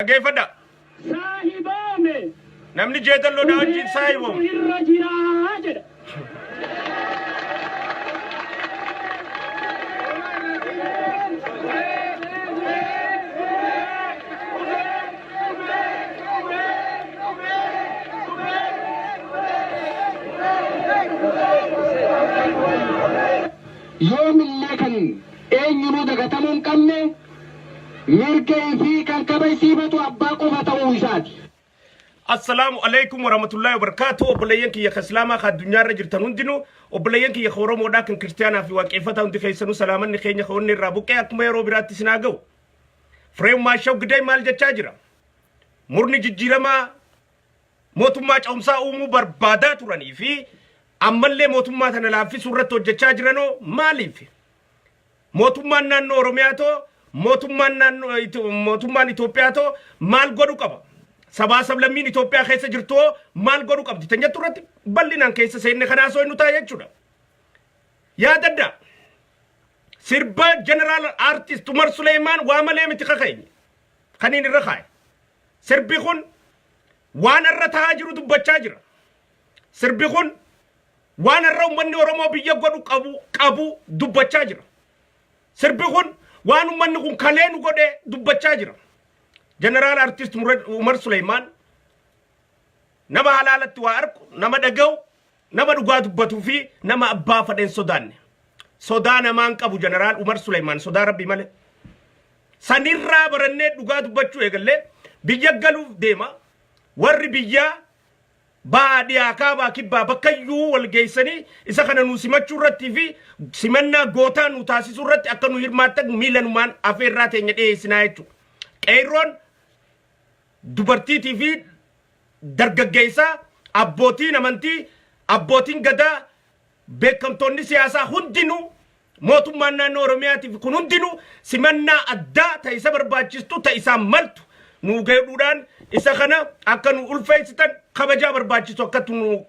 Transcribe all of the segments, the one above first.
Aggeeffadha. Saahiboome. Namni jeedalloo wajjin saahiboome. Irra jiraa jedha. يوم اللي كان eenyuun dagatamuu hin qabne mirgee fi kan kabajsiifatu abbaa qofa ta'uu isaati. Assalaamu alaykum warahmatullahi wabarakatuh. Obboleeyyan kiyya islaamaa ka addunyaarra jirtan hundinuu obboleeyyan kiyya Oromoodhaa kan kiristaanaa fi waaqeffataa hundi keessanuu salaamanni keenya hoonni irraa buqqee akkuma yeroo biraatti sinaa ga'u. Fireem Maashaw Gidee maal jechaa jira? Murni jijjiiramaa mootummaa cawumsaa uumuu barbaadaa turanii fi ammallee mootummaa tana laaffisuu irratti hojjechaa jiranoo maaliif? Mootummaan naannoo Oromiyaa too mootummaan Itoophiyaa too maal godhu qaba? Sabaa sablammiin Itoophiyaa keessa jirtu maal godhu qabdi? Tan jettu irratti bal'inaan keessa seenne kanaa soo inni ta'a jechuudha. Yaadadda sirba jeneraal aartist Umar Suleymaan waa malee miti kakeenye kan inni irra kaa'e. Sirbi kun waan irra taa'aa jiru dubbachaa jira. Sirbi kun waan irra uummanni Oromoo biyya godhu qabu dubbachaa jira. Sirbi kun waan uummanni kun kaleenu godhe dubbachaa jira. Jeneraal aartist Umar Suleymaan nama halaalatti waa arku, nama dhaga'u, nama dhugaa dubbatuu fi nama abbaa fadheen sodaanne. Sodaa namaan qabu jeneraal Umar Suleymaan sodaa rabbii malee. Sanirraa barannee dhugaa dubbachuu eegallee biyya galuuf deema. Warri biyyaa baadiyyaa kaabaa kibbaa bakkayyuu wal geessanii isa kana nu simachuu irratti fi simannaa gootaa nu taasisuu irratti akka nu hirmaattan miilanumaan afeerraa teenya dhiyeessinaa jechuudha. Qeerroon dubartiitii fi dargaggeessaa abbootiin amantii abbootiin gadaa beekamtoonni siyaasaa hundinuu mootummaan naannoo Oromiyaatiif kun hundinuu simannaa addaa ta'isa barbaachistu ta'isaan maltu nu gahuudhaan isa kana akka nu ulfeessitan kabajaa barbaachisu akka nu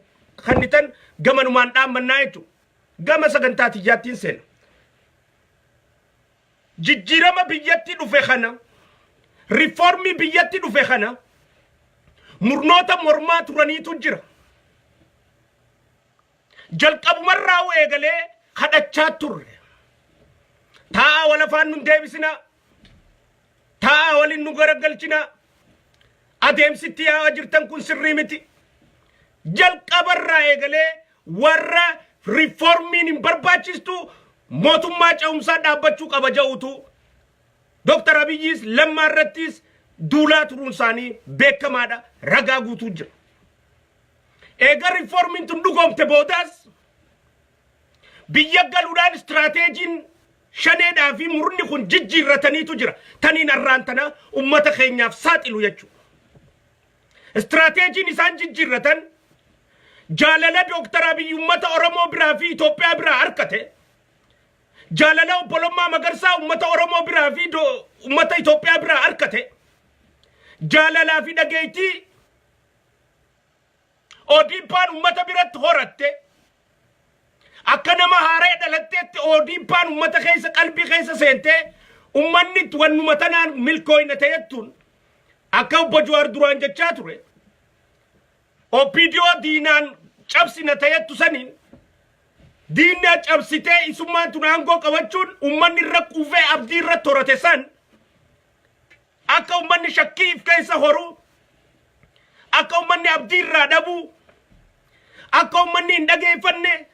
kennitan gamanumaan dhaammannaa jechuudha. Gama sagantaa tiyyaattiin seena. Jijjiirama biyyatti dhufe kana reformii biyyatti dhufe kana murnoota mormaa turaniitu jira. Jalqabumarraa eegalee kadhachaa turre. Taa'a wal afaan nun deebisina. Taa'a waliin nu garagalchina. Adeemsitti yaa jirtan kun sirrii miti. Jalqabarraa eegalee warra reformiin hin barbaachistu mootummaa cawumsaa dhaabbachuu qaba ja'utu Dr. Abiyyis lammaa irrattis duulaa turuun isaanii beekamaadha. Ragaa guutuu jira. Eega reformiin tun dhugoomte boodaas biyya galuudhaan istiraateejiin shaneedhaa fi murni kun jijjiirrataniitu jira. Taniin arraan tana ummata keenyaaf saaxilu jechuudha. Istiraateejiin isaan jijjiirratan jaalala Dr. Abiy ummata Oromoo biraa fi Itoophiyaa biraa harkate. Jaalala obbolummaa Magarsaa ummata Oromoo biraa fi ummata Itoophiyaa biraa harkate. Jaalalaa fi dhageettii ODP'n ummata biratti horatte. Akka nama haaree dhalatteetti ODP'n ummata keessa qalbii keessa seente ummanni wannuma tanaan milkooyna ta'ettuun akka obbo Jawaar duraan jechaa ture. OPDO diinaan cabsina ta'ettu saniin diinna cabsitee isummaan tun aangoo qabachuun ummanni irra quufee abdii irra torate san akka ummanni shakkiif keessa horu akka ummanni abdii irraa dhabu akka ummanni hin dhageeffanne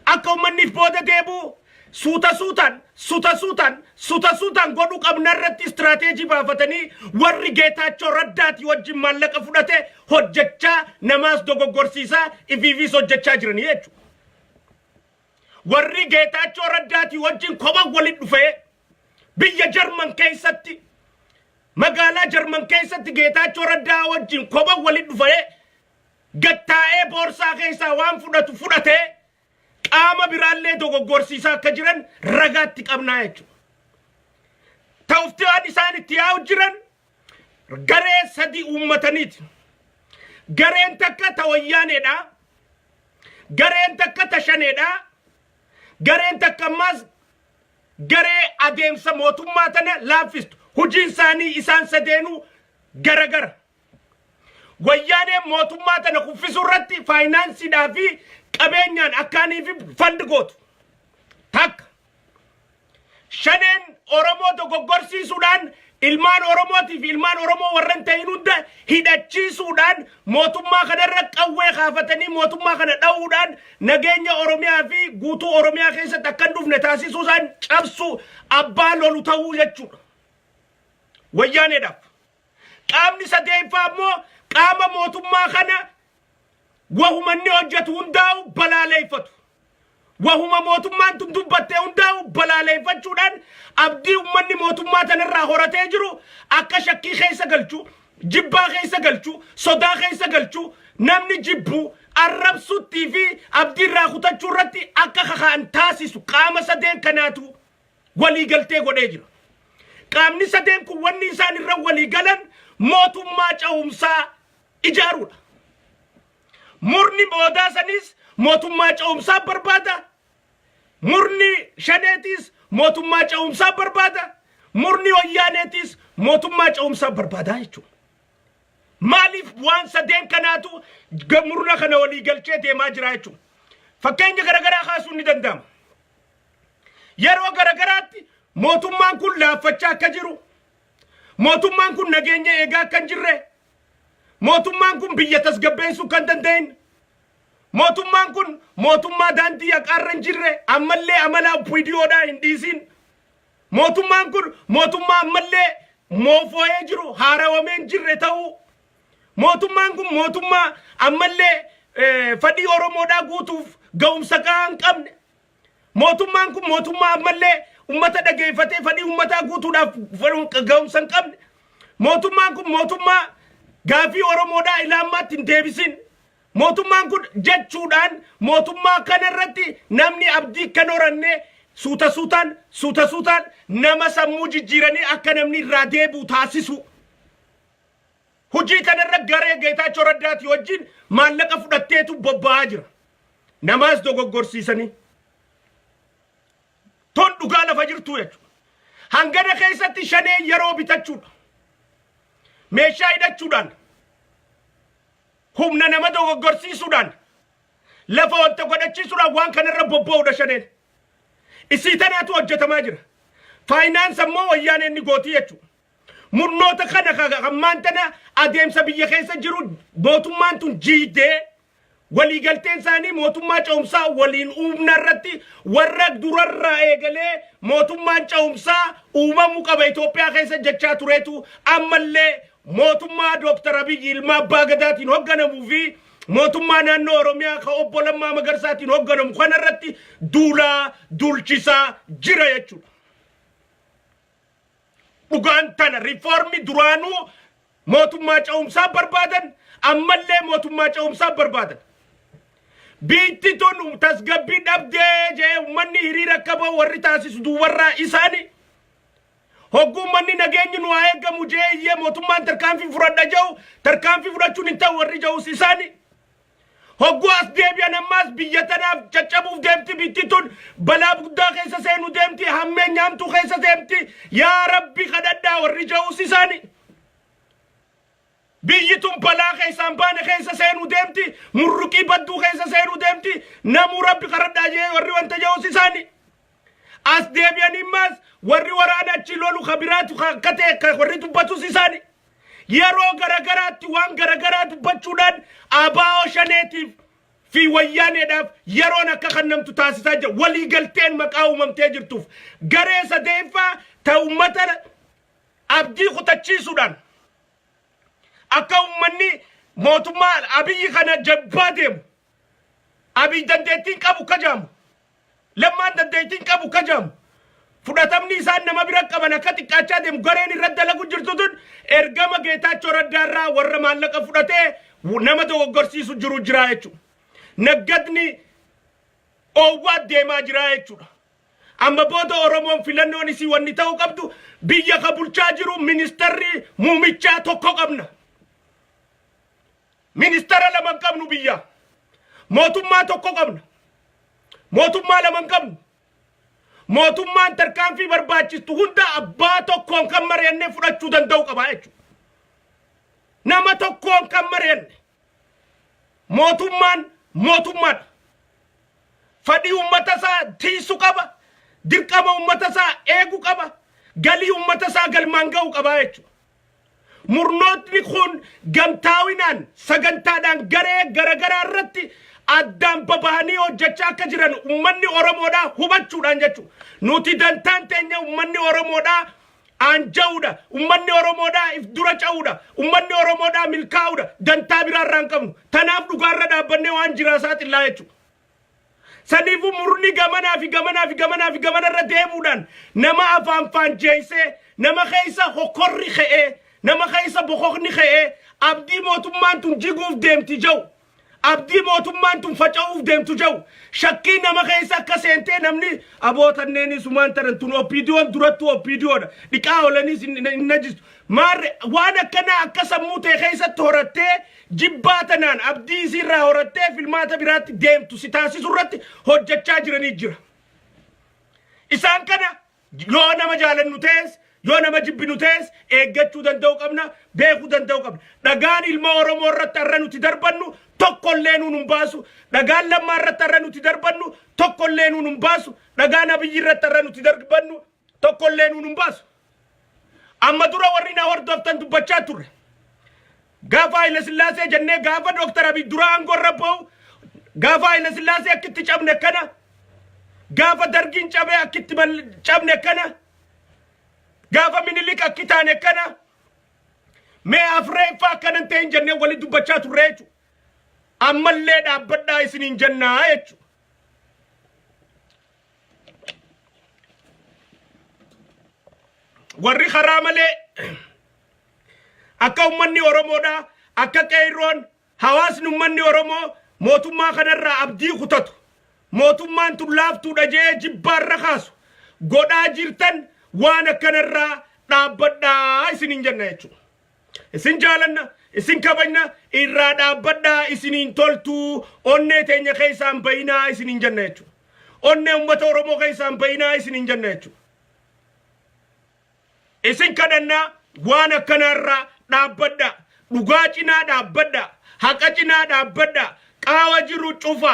akka ummanni booda deebu suuta suutaan godhu qabna irratti istiraateejii baafatanii warri Geetaachoo Raddaati wajjin maallaqa fudhate hojjechaa namaas dogoggorsiisaa ifiifis hojjechaa jiranii jechuudha. Warri Geetaachoo Raddaati wajjin kophaa walitti dhufee biyya Jarman keessatti magaalaa Jarman keessatti Geetaachoo Raddaa wajjin kophaa walitti dhufee gattaa'ee boorsaa keessaa waan fudhatu fudhatee qaama biraallee dogoggorsiisaa akka jiran ragaatti qabnaa jechuudha. Ta'ufti waan isaan itti yaa'u jiran garee sadii uummataniiti. Gareen takka tawayyaaneedha. Gareen takka tashaneedha. Gareen takka ammas garee adeemsa mootummaa tana laaffistu. Hojiin isaanii isaan sadeenuu garagara wayyaane mootummaa tana kuffisu irratti faayinaansiidhaa fi qabeenyaan akkaanii fi fandi gootu takka shaneen Oromoo dogoggorsiisuudhaan ilmaan Oromootiif ilmaan Oromoo warran ta'in hunda hidhachiisuudhaan mootummaa kanarra qawwee kaafatanii mootummaa kana dha'uudhaan nageenya Oromiyaa fi guutuu Oromiyaa keessatti akka hin dhufne taasisuudhaan cabsu abbaa lolu ta'uu jechuudha. Wayyaaneedhaaf qaamni sadeeffaa immoo qaama mootummaa kana wahumanni hojjetu hundaa'u balaaleeffatu. Wahuma mootummaan tun dubbattee hundaa'u balaaleeffachuudhaan abdii ummanni mootummaa tanarraa horatee jiru akka shakkii keessa galchu, jibbaa keessa galchu, sodaa keessa galchu, namni jibbu arrabsuutti fi abdii irraa kutachuu irratti akka kakaan taasisu qaama sadeen kanaatu walii galtee godhee jira. Qaamni sadeen kun wanni isaan irra walii galan mootummaa cehumsaa ijaaruudha. Murni boodaa sanis mootummaa cehumsaa barbaada. Murni shaneetis mootummaa cehumsaa barbaada. Murni wayyaaneetis mootummaa cehumsaa barbaada jechuudha. Maaliif waan sadeen kanaatu murna kana walii galchee deemaa jira jechuudha. Fakkeenya garagaraa kaasuun ni danda'ama. Yeroo garagaraatti mootummaan kun laaffachaa akka jiru, mootummaan kun nageenya eegaa akka hin jirre, mootummaan kun biyya tasgabbeessuu kan danda'in, mootummaan kun mootummaa daandii haqaarra hin jirre ammallee amala viidiyoodhaa hin dhiisin, mootummaan kun mootummaa ammallee moofoo'ee jiru haarawamee hin jirre ta'uu, mootummaan kun mootummaa ammallee fedhii Oromoodhaa guutuuf ga'umsa gahaa hin qabne, mootummaan kun mootummaa ammallee ummata dhageeffatee fedhii ummataa guutuudhaaf ga'umsa hin qabne, mootummaan kun mootummaa gaafii Oromoodhaa ilaammaatti hin deebisin, mootummaan kun jechuudhaan mootummaa kanarratti namni abdii kan horanne suuta suutaan nama sammuu jijjiiranii akka namni irraa deebi'u taasisu. Hojii kanarra garee Geetaachoo Raddaati wajjin maallaqa fudhatteetu bobba'aa jira. Namaas dogoggorsiisanii. Ton dhugaa lafa jirtu jechuudha. Hangana keessatti shanee yeroo bitachuudha. Meeshaa hidhachuudhaan. Humna nama dogoggorsiisuudhaan. Lafa wanta godhachiisuudhaan waan kanarra bobba'uudha shaneen. Isii tanaatu hojjetamaa jira. Faayinaansa immoo wayyaaneen ni gootii jechuudha. Murnoota kana hammaan tana adeemsa biyya keessa jiru mootummaan tun jiidee waliigalteen isaanii mootummaa cehumsaa waliin uumna irratti warra durarraa eegalee mootummaan cehumsaa uumamuu qaba Itoophiyaa keessa jechaa tureetu ammallee mootummaa Dr. Abiy Ilma Abbaa Gadaatiin hoogganamuu fi mootummaa naannoo Oromiyaa ka obbo Lammaa Magarsaatiin hoogganamu kanarratti duulchisaa jira jechuudha. Dhugaan tana riifoormii duraanuu mootummaa cehumsaa barbaadan ammallee mootummaa cehumsaa barbaadan. Biitti tun tasgabbii dhabdee jee ummanni hiriira akka bahu warri taasisu duubarraa isaanii. Hoggummanni nageenyi nu haa eegamu jee iyyee mootummaan tarkaanfii fudhadha jedhu tarkaanfii fudhachuun hin ta'u warri jedhus isaanii. Hogguu as deebi'an ammaas biyya tanaaf caccabuuf deemti biitti tun balaa guddaa keessa seenu deemti hammeenya hamtuu keessa deemti yaa Rabbi kadhadhaa warri jedhus isaanii. Biyyitun balaa keessaan baane keessa seenu deemti murruqii badduu keessa seenu deemti namuu Rabbi kadhadhaa jee warri wanta jedhus isaanii. As deebi'an ammaas warri waraana achi lolu kabiraatu akka ta'e warri dubbatus isaanii. Yeroo garagaraatti waan garagaraa dubbachuudhaan ABO shaneetiif fi wayyaaneedhaaf yeroon akka kannamtu taasisaa jira. Waliigalteen maqaa uumamtee jirtuuf garee sadeeffaa ta'u uummata abdii kutachiisuudhaan akka uummanni mootummaa Abiyyi kana jabbaa deemu. Abiy dandeettiin qabu kajaamu. Lammaan dandeettiin qabu kajaamu. Fudhatamni isaan nama bira qaban akka xiqqaachaa deemu gareen irra dalagu jirtu tun ergama Geetaachoo Raddaarraa warra maallaqa fudhatee nama dogoggorsiisu jiru jira jechuudha. Naggadni oowwaa deemaa jira jechuudha. Amma booda Oromoon filannoon isii wanni ta'uu qabdu biyya ka bulchaa jiru ministarri muumichaa tokko qabna. Ministara lama qabnu biyya. Mootummaa tokko qabna. Mootummaa lama qabnu. Mootummaan tarkaanfii barbaachistu hunda abbaa tokkoon kan mari'annee fudhachuu danda'u qaba jechuudha. nama tokkoon kan mareen mootummaan fadhii ummata isaa tiisu qaba dirqama ummata isaa eegu qaba galii ummata isaa galmaan ga'u qaba jechuudha. Murnootni kun gamtaawinaan sagantaadhaan garee garagaraa irratti addaan babahanii hojjechaa akka jiran ummanni Oromoodhaa hubachuudhaan jechuudha. Nuti dantaan teenya ummanni Oromoodhaa anja'uudha, ummanni Oromoodhaa if dura ca'uudha, ummanni Oromoodhaa milkaa'uudha, dantaa biraarraa hin qabnu. Tanaaf dhugaarra dhaabbannee waan jiraasaa xillaa jechuudha. Saniifu murni gamanarra deemuudhaan nama afaan faanjeessee nama keessa hokkorri ka'ee nama keessa boqoqni ka'ee abdii mootummaan tun jiguuf deemti jau abdii mootummaan tun faca'uuf deemtu jau shakkii nama keessa akka seentee namni abootanneenii sumaan taran tun oppiidiyoon durattu oppiidiyoodha dhiqaa oolaniis hin najistu maarre waan akkanaa akka sammuu ta'e keessatti horattee jibbaatanaan abdii isiirraa horattee filmaata biraatti deemtu si taasisu irratti hojjechaa jiranii jira. Isaan kana yoo nama jaalannu ta'es yoo nama jibbinu ta'es eeggachuu danda'u qabna beekuu danda'u qabna. Dhagaan ilma Oromoo irratti har'a nuti darbannu tokkollee nuun hin baasu. Dhagaan lammaa irratti har'a nuti darbannu tokkollee nuun hin baasu. Dhagaan Abiyyi irratti har'a nuti darbannu tokkollee nuun hin baasu. Amma dura warri na hordoftan dubbachaa turre. Gaafa Haile Sillaasee jennee gaafa Dr. Abiy dura aangoo irra ba'u gaafa Haile Sillaasee akkitti cabne kana gaafa Dargiin cabee akkitti cabne kana gaafa Minilik akki taane kana mee afreeffaa akkanan ta'in jennee wali dubbachaa turre jechuudha. Ammallee dhaabbadhaa isiniin jennaa jechuudha. Warri karaa malee akka ummanni Oromoodhaa akka qeerroon hawaasni ummanni Oromoo mootummaa kanarraa abdii kutatu mootummaan tun laaftuudha jee jibbaarra kaasu godhaa jirtan waan akkanarraa dhaabbadhaa isiniin jenna jechuudha. Isin jaalanna isin kabajna irraa dhaabbadhaa isiniin toltuu onnee teenya keessaan bayinaa isiniin jenna jechuudha. Onnee ummata Oromoo keessaan bayinaa isiniin jenna jechuudha. Isin kadhannaa waan akkanarraa dhaabbadhaa dhugaa cinaa dhaabbadhaa haqa cinaa dhaabbadhaa qaawa jiru cufa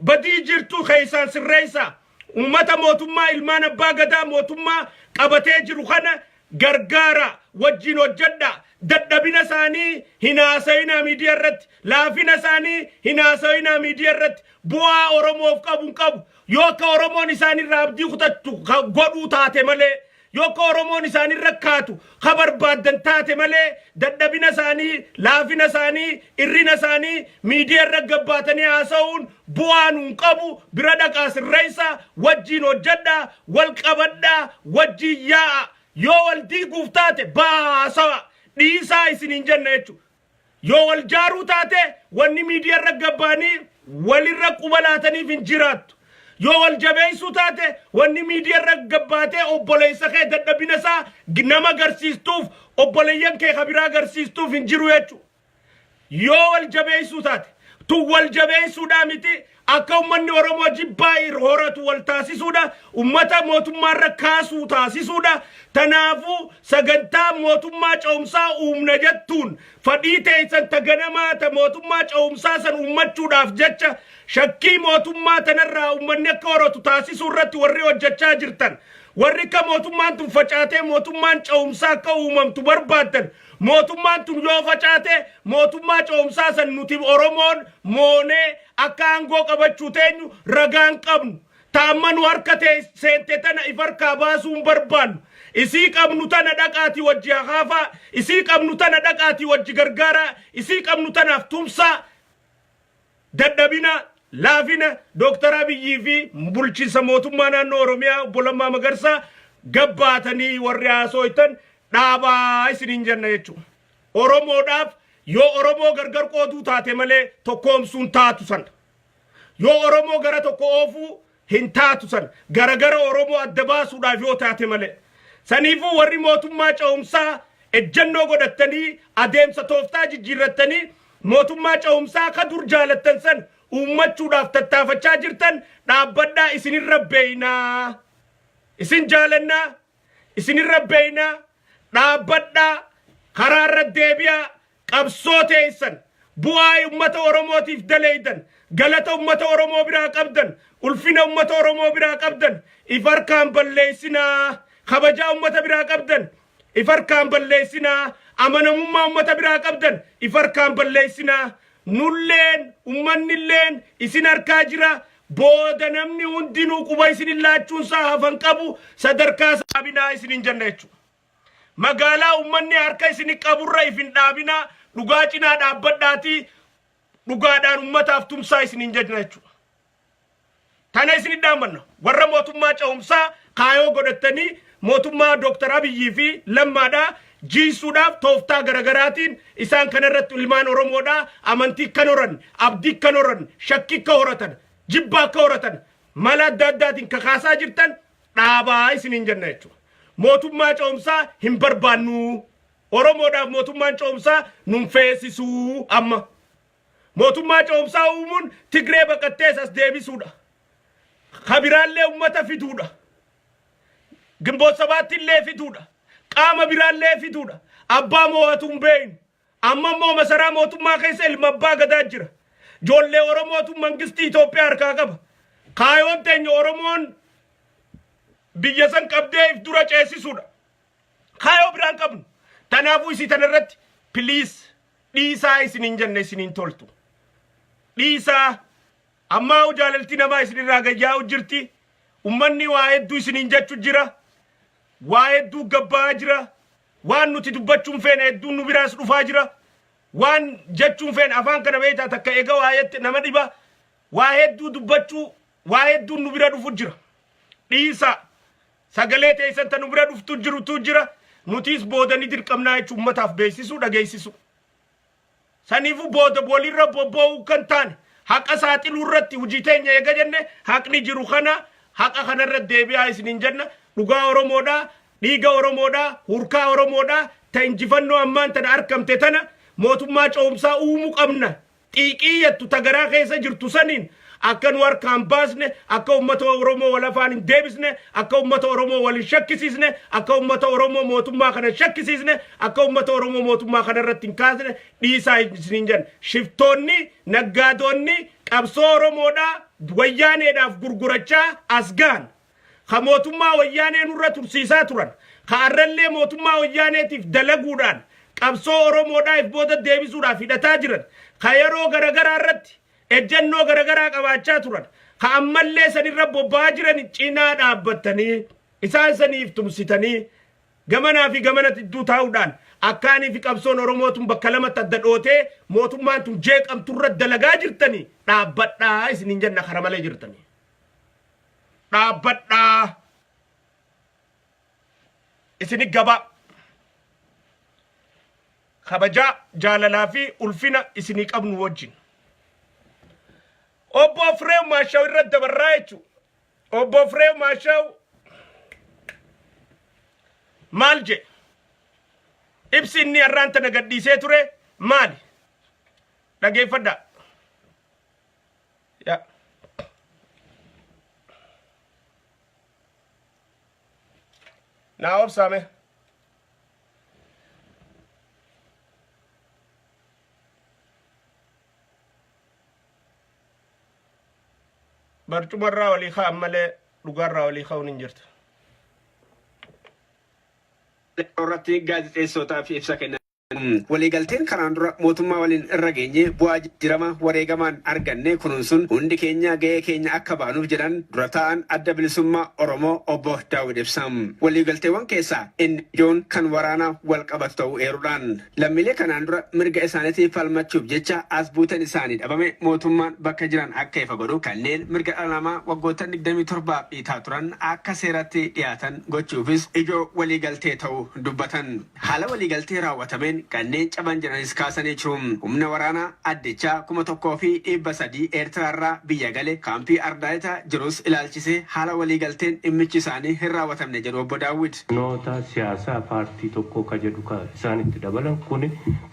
badii jirtu keessaan sirreessa ummata mootummaa ilmaan abbaa gadaa mootummaa qabatee jiru kana gargaara wajjin hojjedha. Dadhabina isaanii hin haasa'inaa miidiyaa irratti laafina isaanii hin haasa'inaa miidiyaa irratti bu'aa Oromoof qabu hin qabu yoo akka Oromoon isaanirraa abdii kutatu godhuu taate malee yoo akka Oromoon isaanirra kaatu barbaaddan taate malee dadhabina isaanii laafina isaanii irrina isaanii miidiyaa irra gabbaatanii haasa'uun bu'aan hin qabu. Bira dhaqaa sirreessa wajjin hojjedha wal qabadhaa wajjin yaa'a yoo wal diiguuf taate baasawa dhiisaa isiniin jenna jechuudha. Yoo wal jaaruu taate wanni miidiyaa irra gabbaanii walirra qubalaataniif hin jiraattu. Yoo wal jabeessuu taate wanni miidiyaa irra gabbaatee obboleessa kee dadhabina isaa nama agarsiistuuf obboleeyyan kee kabiraa agarsiistuuf hin jiru jechuudha. Yoo wal jabeessuu taate tu wal jabeessuudhaa miti akka ummanni Oromoo jibbaa horatu wal taasisuudha ummata mootummaarra kaasuu taasisuudha. Tanaafu sagantaa mootummaa ce'umsaa uumna jettuun fadhii teessan taganamaa ta mootummaa ce'umsaa san uummachuudhaaf jecha shakkii mootummaa tanarraa uummanni akka horatu taasisuu irratti warri hojjechaa jirtan warri akka mootummaan tun facaatee mootummaan ce'umsaa akka uumamtu barbaaddan mootummaan tun yoo facaatee mootummaa ce'umsaa san nuti Oromoon moonee akka aangoo qabachuu teenyu ragaan qabnu taamman harka seente tana ifarkaa baasuun barbaannu. Isii qabnu tana dhaqaati wajji haafa isii qabnu tana dhaqaati wajji gargaara isii qabnu tanaaf tumsa dadhabina laafina Dr. Abiyyi fi bulchiinsa mootummaa naannoo Oromiyaa Obbo Lammaa Magarsaa gabbaatanii warri haasooytan dhaabaa isiniin jenna jechuudha. Oromoodhaaf yoo Oromoo gargar qooduu taate malee tokkoomsuun taatu san yoo Oromoo gara tokko oofuu hin taatu san garagara Oromoo adda baasuudhaaf yoo taate malee saniifu warri mootummaa ce'umsaa ejjennoo godhattanii adeemsa tooftaa jijjiirrattanii mootummaa ce'umsaa ka dur jaalattan san uummachuudhaaf tattaafachaa jirtan dhaabbadhaa isinirra beeynaa isin jaalannaa isinirra beeynaa dhaabbadhaa karaarra deebi'aa qabsooteessan bu'aa ummata oromootiif daleeydan galata ummata oromoo biraa qabdan ulfina ummata oromoo biraa qabdan ifarkaan balleessinaa kabajaa ummata biraa qabdan ifarkaan balleessinaa amanamummaa ummata biraa qabdan ifarkaan balleessinaa nulleen ummannilleen isin harkaa jira booda namni hundinuu quba isin laachuunsaa hafan qabu sadarkaa saabinaa isin jenna jechuudha. Magaalaa ummanni harka isin qaburra ifin dhaabinaa dhugaa cinaa dhaabbadhaatii dhugaadhaan ummataaf tumsaa isin jenna jechuudha. Tana isin dhaamanna warra mootummaa cehumsaa kaayoo godhatanii mootummaa Dr. Abiyyi fi Lammaadhaa jiisuudhaaf tooftaa garagaraatiin isaan kanarratti ilmaan Oromoodhaa amantii kan horan abdii kan horan shakkii kan horatan jibbaa kan horatan mala adda addaatiin kakaasaa jirtan dhaabaa isin jenna jechuudha. Mootummaa cehumsaa hin barbaannu Oromoodhaaf mootummaan cehumsaa nun feesisuu amma mootummaa cehumsaa uumuun Tigree baqattees as deebisuudha. Kabiraallee ummata fiduudha. Gimboot sabaattillee fiduudha. Qaama biraallee fiduudha. Abbaa moo'atuun beeyin. Amma immoo masaraa mootummaa keessa ilma abbaa gadaa jira. Ijoollee Oromootu mangistii Itoophiyaa harkaa qaba. Kaayoon teenya Oromoon biyya san qabdee if dura ceesisuudha. Kaayoo biraan qabnu. Tanaafuu isii tanarratti piliis dhiisaa isiniin jenne isiniin toltu. Dhiisaa ammaa jaalalti namaa isinirraa gayyaa'u jirti. Ummanni waa hedduu isiniin jechu jira. Waa hedduu gabbaa jira. Waan nuti dubbachuun feene hedduun nu biraas dhufaa jira. Waan jechuun feene afaan kana beektaa takka eega waa yette nama dhiba. Waa hedduu dubbachuu waa hedduun nu bira dhufu jira. Dhiisaa sagalee teessan tan nu bira dhuftu jirutu jira. Nutis boodanii dirqamnaa jechuun ummataaf beeksisuu dhageessisu. Saniifuu booda boolirra bobba'uu kan taane haqa saaxiluu irratti hojii teenya eega jenne haqni jiru kana haqa kanarratti deebi'aa isiniin jenna. Dhugaa Oromoodhaa, dhiiga Oromoodhaa, hurkaa Oromoodhaa ta injifannoo ammaan tana argamte tana mootummaa cehumsaa uumuu qabna. Xiiqiyyattu ta garaa keessa jirtu saniin akka nu harkaan baasne akka ummata Oromoo wal afaan hin deebisne akka ummata Oromoo wal hin shakkisiisne akka ummata Oromoo mootummaa kana shakkisiisne akka ummata Oromoo mootummaa kana irratti hin kaasne dhiisaa isiniin jenna. Shiftoonni naggaadoonni qabsoo Oromoodhaa wayyaaneedhaaf gurgurachaa as gaan. Ka mootummaa wayyaanee nurra tursiisaa turan. Ka arrallee mootummaa wayyaaneetiif dalaguudhaan qabsoo Oromoodhaaf booda deebisuudhaaf hidhataa jiran. Ka yeroo garagaraa irratti ejjennoo garagaraa qabaachaa turan. Ka ammallee sanirra bobba'aa jiran cinaa dhaabbattanii isaan saniif tumsitanii gamanaa fi gamanatti idduu taa'uudhaan akkaanii fi qabsoon Oromootun bakka lamatti adda dhootee mootummaan tun jeeqamturra dalagaa jirtanii dhaabbadhaa isiniin jenna kara malee jirtanii. Dhaabbadhaa isini gabaa kabajaa jaalalaa fi ulfina isini qabnu wajjin. Obbo Fireew Maashaw irra dabarraa jechuudha. Obbo Fireew Maashaw maal je ibsi inni har'aan tana gadhiisee ture maali? Dhageeffadhaa. Yaa naa obsaame. Barcumarraa walii ka'an malee dhugaarraa walii ka'uun hin jirtu. Irratti gaazexeessootaaf ibsa kennan. Waliigalteen kanaan dura mootummaa waliin irra geenye bu'aa jijjiirama wareegamaan arganne kunuunsuun hundi keenya gahee keenya akka baanuuf jedhan dura ta'an adda bilisummaa Oromoo obbo Daawud Ibsam. Waliigalteewwan keessaa inni ijoon kan waraanaa wal qabatu ta'uu eeruudhaan lammiilee kanaan dura mirga isaaniitiif falmachuuf jecha as buutan isaanii dhabame mootummaan bakka jiran akka ifa godhu kanneen mirga dhala namaa waggoota 27 dhiitaa turan akka seeratti dhiyaatan gochuufis ijoo waliigaltee ta'uu dubbatan. Haala waliigaltee raawwatameen kanneen caban jiranis kaasanii jiru. Humna waraanaa addichaa 1,300 Eertiraarraa biyya gale kaampii Ardaayita jirus ilaalchisee haala waliigalteen dhimmichi isaanii hin raawwatamne jedhu obbo Daawud. Barnoota siyaasaa paartii tokkoo ka jedhu ka isaanitti dabalan kun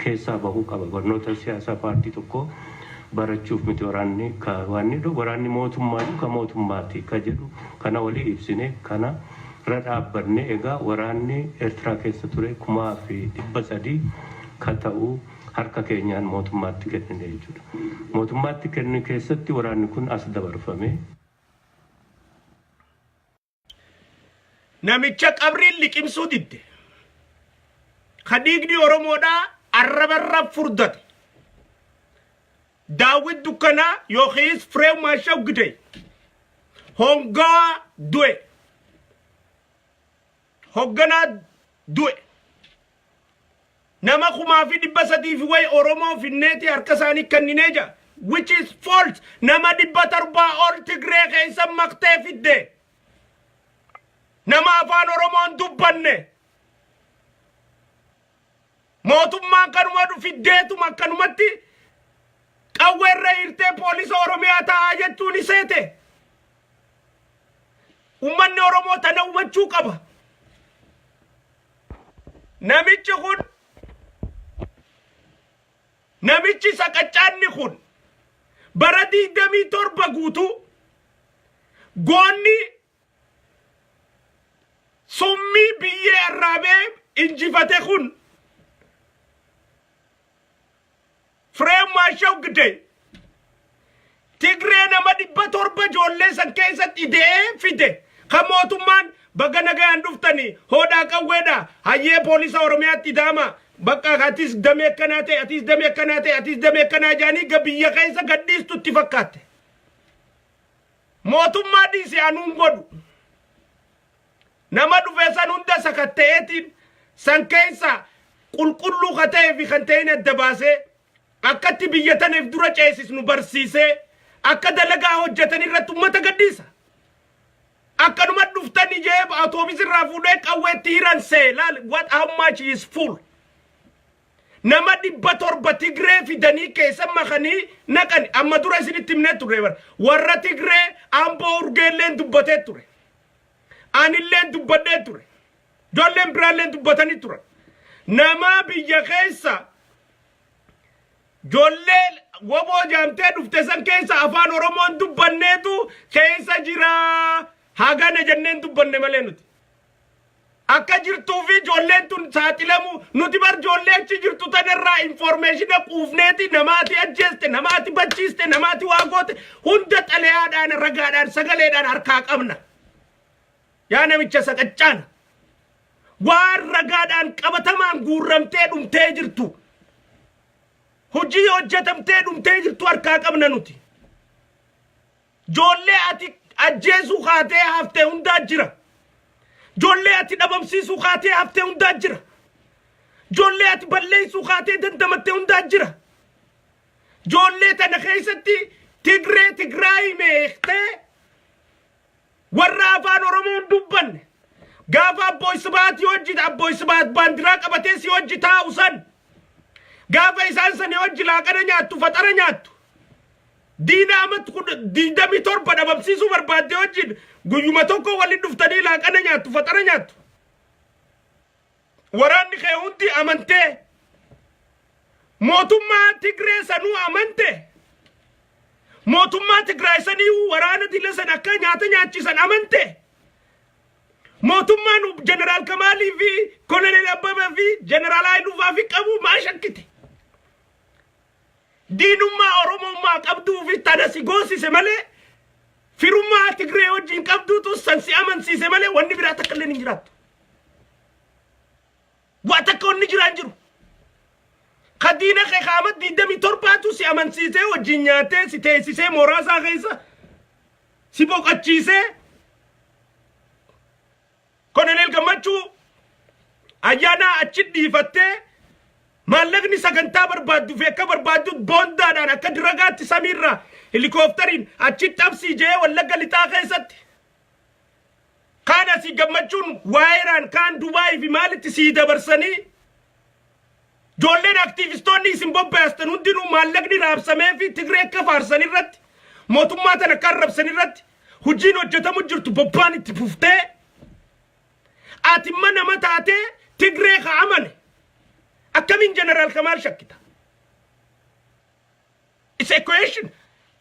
keessaa bahuu qaba. Barnoota siyaasaa paartii tokkoo barachuuf miti waraanni mootummaadhu ka mootummaati ka jedhu kana walii ibsine kana irra dhaabbanne egaa waraanni Eertiraa keessa ture 300,000 ka ta'u harka keenyaan mootummaatti kennine jechuudha. Mootummaatti kenne keessatti waraanni kun as dabarfame. Namicha qabriin liqimsuu didde. Khadiigni Oromoodhaa arrabarra furdate. Daawit Dukkanaa yookiis Fireem Maashaw Gidee. Hongaa du'e. Hogganaa du'e. Nama 300,000 way Oromoo finneeti harka isaanii kenninee jira. Which is false. Nama 700 ol Tigree keessa maqtee fidde. Nama afaan Oromoon dubbanne. Mootummaan kanuma fiddeetuma akkanumatti qawweerra hirtee poolisa Oromiyaa ta'aa jechuun iseete. Ummanni Oromoo tana hubachuu qaba. Namichi kun namichi saqacaanni kun bara 27 guutuu goonni summii biyyee arraabee injifate kun Fireem Maashaw Gidee Tigree nama 700 ijoollee san keessatti idee fide kan mootummaan baga nagaan dhuftanii hoodhaa qawweedha hayyee poolisa Oromiyaatti daama bakka atis damee akkanaa ta'e atis damee akkanaa ta'e atis damee akkanaa jaanii biyya keessa gadhiistutti fakkaate. Mootummaa dhiisee anuun godhu nama dhufee san hunda sakatteetiin san keessa qulqulluu ka ta'ee fi kan ta'in adda baasee akkatti biyya taniif dura ceesisnu barsiisee akka dalagaa hojjetan irratti ummata gadhiisa. Akkanuma dhuftani jee autoobisirraa fuudhee qawweetti hiransee laal how much is full. Nama 700 Tigree fidanii keessa makanii naqani amma dura isinitti himnee ture warra Tigree Amboo Urgeelleen dubbatee ture. Anilleen dubbadhee ture. Ijoolleen biraalleen dubbatanii ture. Nama biyya keessa ijoollee woboo jaamtee dhufte san keessa afaan Oromoon dubbanneetu keessa jira. Hagana jenneen dubbanne malee nuti. Akka jirtuu fi ijoolleen tun saaxilamu nuti bar ijoollee achi jirtu tanarraa informaationa quufneeti namaati ajjeeste namaati bachiiste namaati waa goote hunda xalayaadhaan ragaadhaan sagaleedhaan harkaa qabna. Yaa namicha saqachaana waan ragaadhaan qabatamaan guurramtee dhumtee jirtu hojii hojjetamtee dhumtee jirtu harkaa qabna nuti. Ijoollee ati ajjeesuu kaatee haftee hundaa jira. Ijoollee ati dhabamsiisuu kaatee haftee hundaa jira. Ijoollee ati balleessuu kaatee dandamattee hundaa jira. Ijoollee tana keessatti Tigraay meeqtee warra afaan Oromoon dubbanne gaafa Abbo Isbaat hojii Abbo Isbaat baandiraa qabatee si hojii taa'u san gaafa isaan san hojii laaqana nyaattu faxara nyaattu. Diina amat kun 27 dhabamsiisuu barbaadde hojii guyyuma tokko waliin dhuftanii laaqana nyaattu faxara nyaattu. Waraanni kee hundi amantee mootummaa Tigree sanuu amante mootummaa Tigraay sanii waraana dila san akka nyaata nyaachisan amante mootummaan Jeneraal Kamaalii fi Koloneel Abbabaa fi Jeneraal Haayiluu fi qabu maa shakkite. Diinummaa Oromummaa qabduu fi tadasi goosise malee firummaa Tigree wajjin qabduutu sansi amansiise malee wanni biraa takka illee hin jiraattu. Waa takka wanni jiraan jiru. Kadiina kee qaamat 27tu si amansiisee wajjin nyaatee si teessisee moraasaa keessa si boqachiisee Koloneel Gammachuu ayyaana achi dhiifattee maallaqni sagantaa barbaaddu fi akka barbaaddu boondaadhaan akka diragaatti samiirraa helikooftariin achi dhabsii jee Wallagga lixaa keessatti kaan asii Gammachuun waayiraan kaan Dubaay fi maalitti sii dabarsanii ijoolleen aktiivistoonni isin bobbaastan hundinuu maallaqni raabsamee fi Tigree akka faarsan irratti mootummaa tana akka arrabsan irratti hojiin hojjetamu jirtu bobbaan itti fuftee ati nama taatee Tigree ka amane Akamin General Kamal shakkita. It's a question.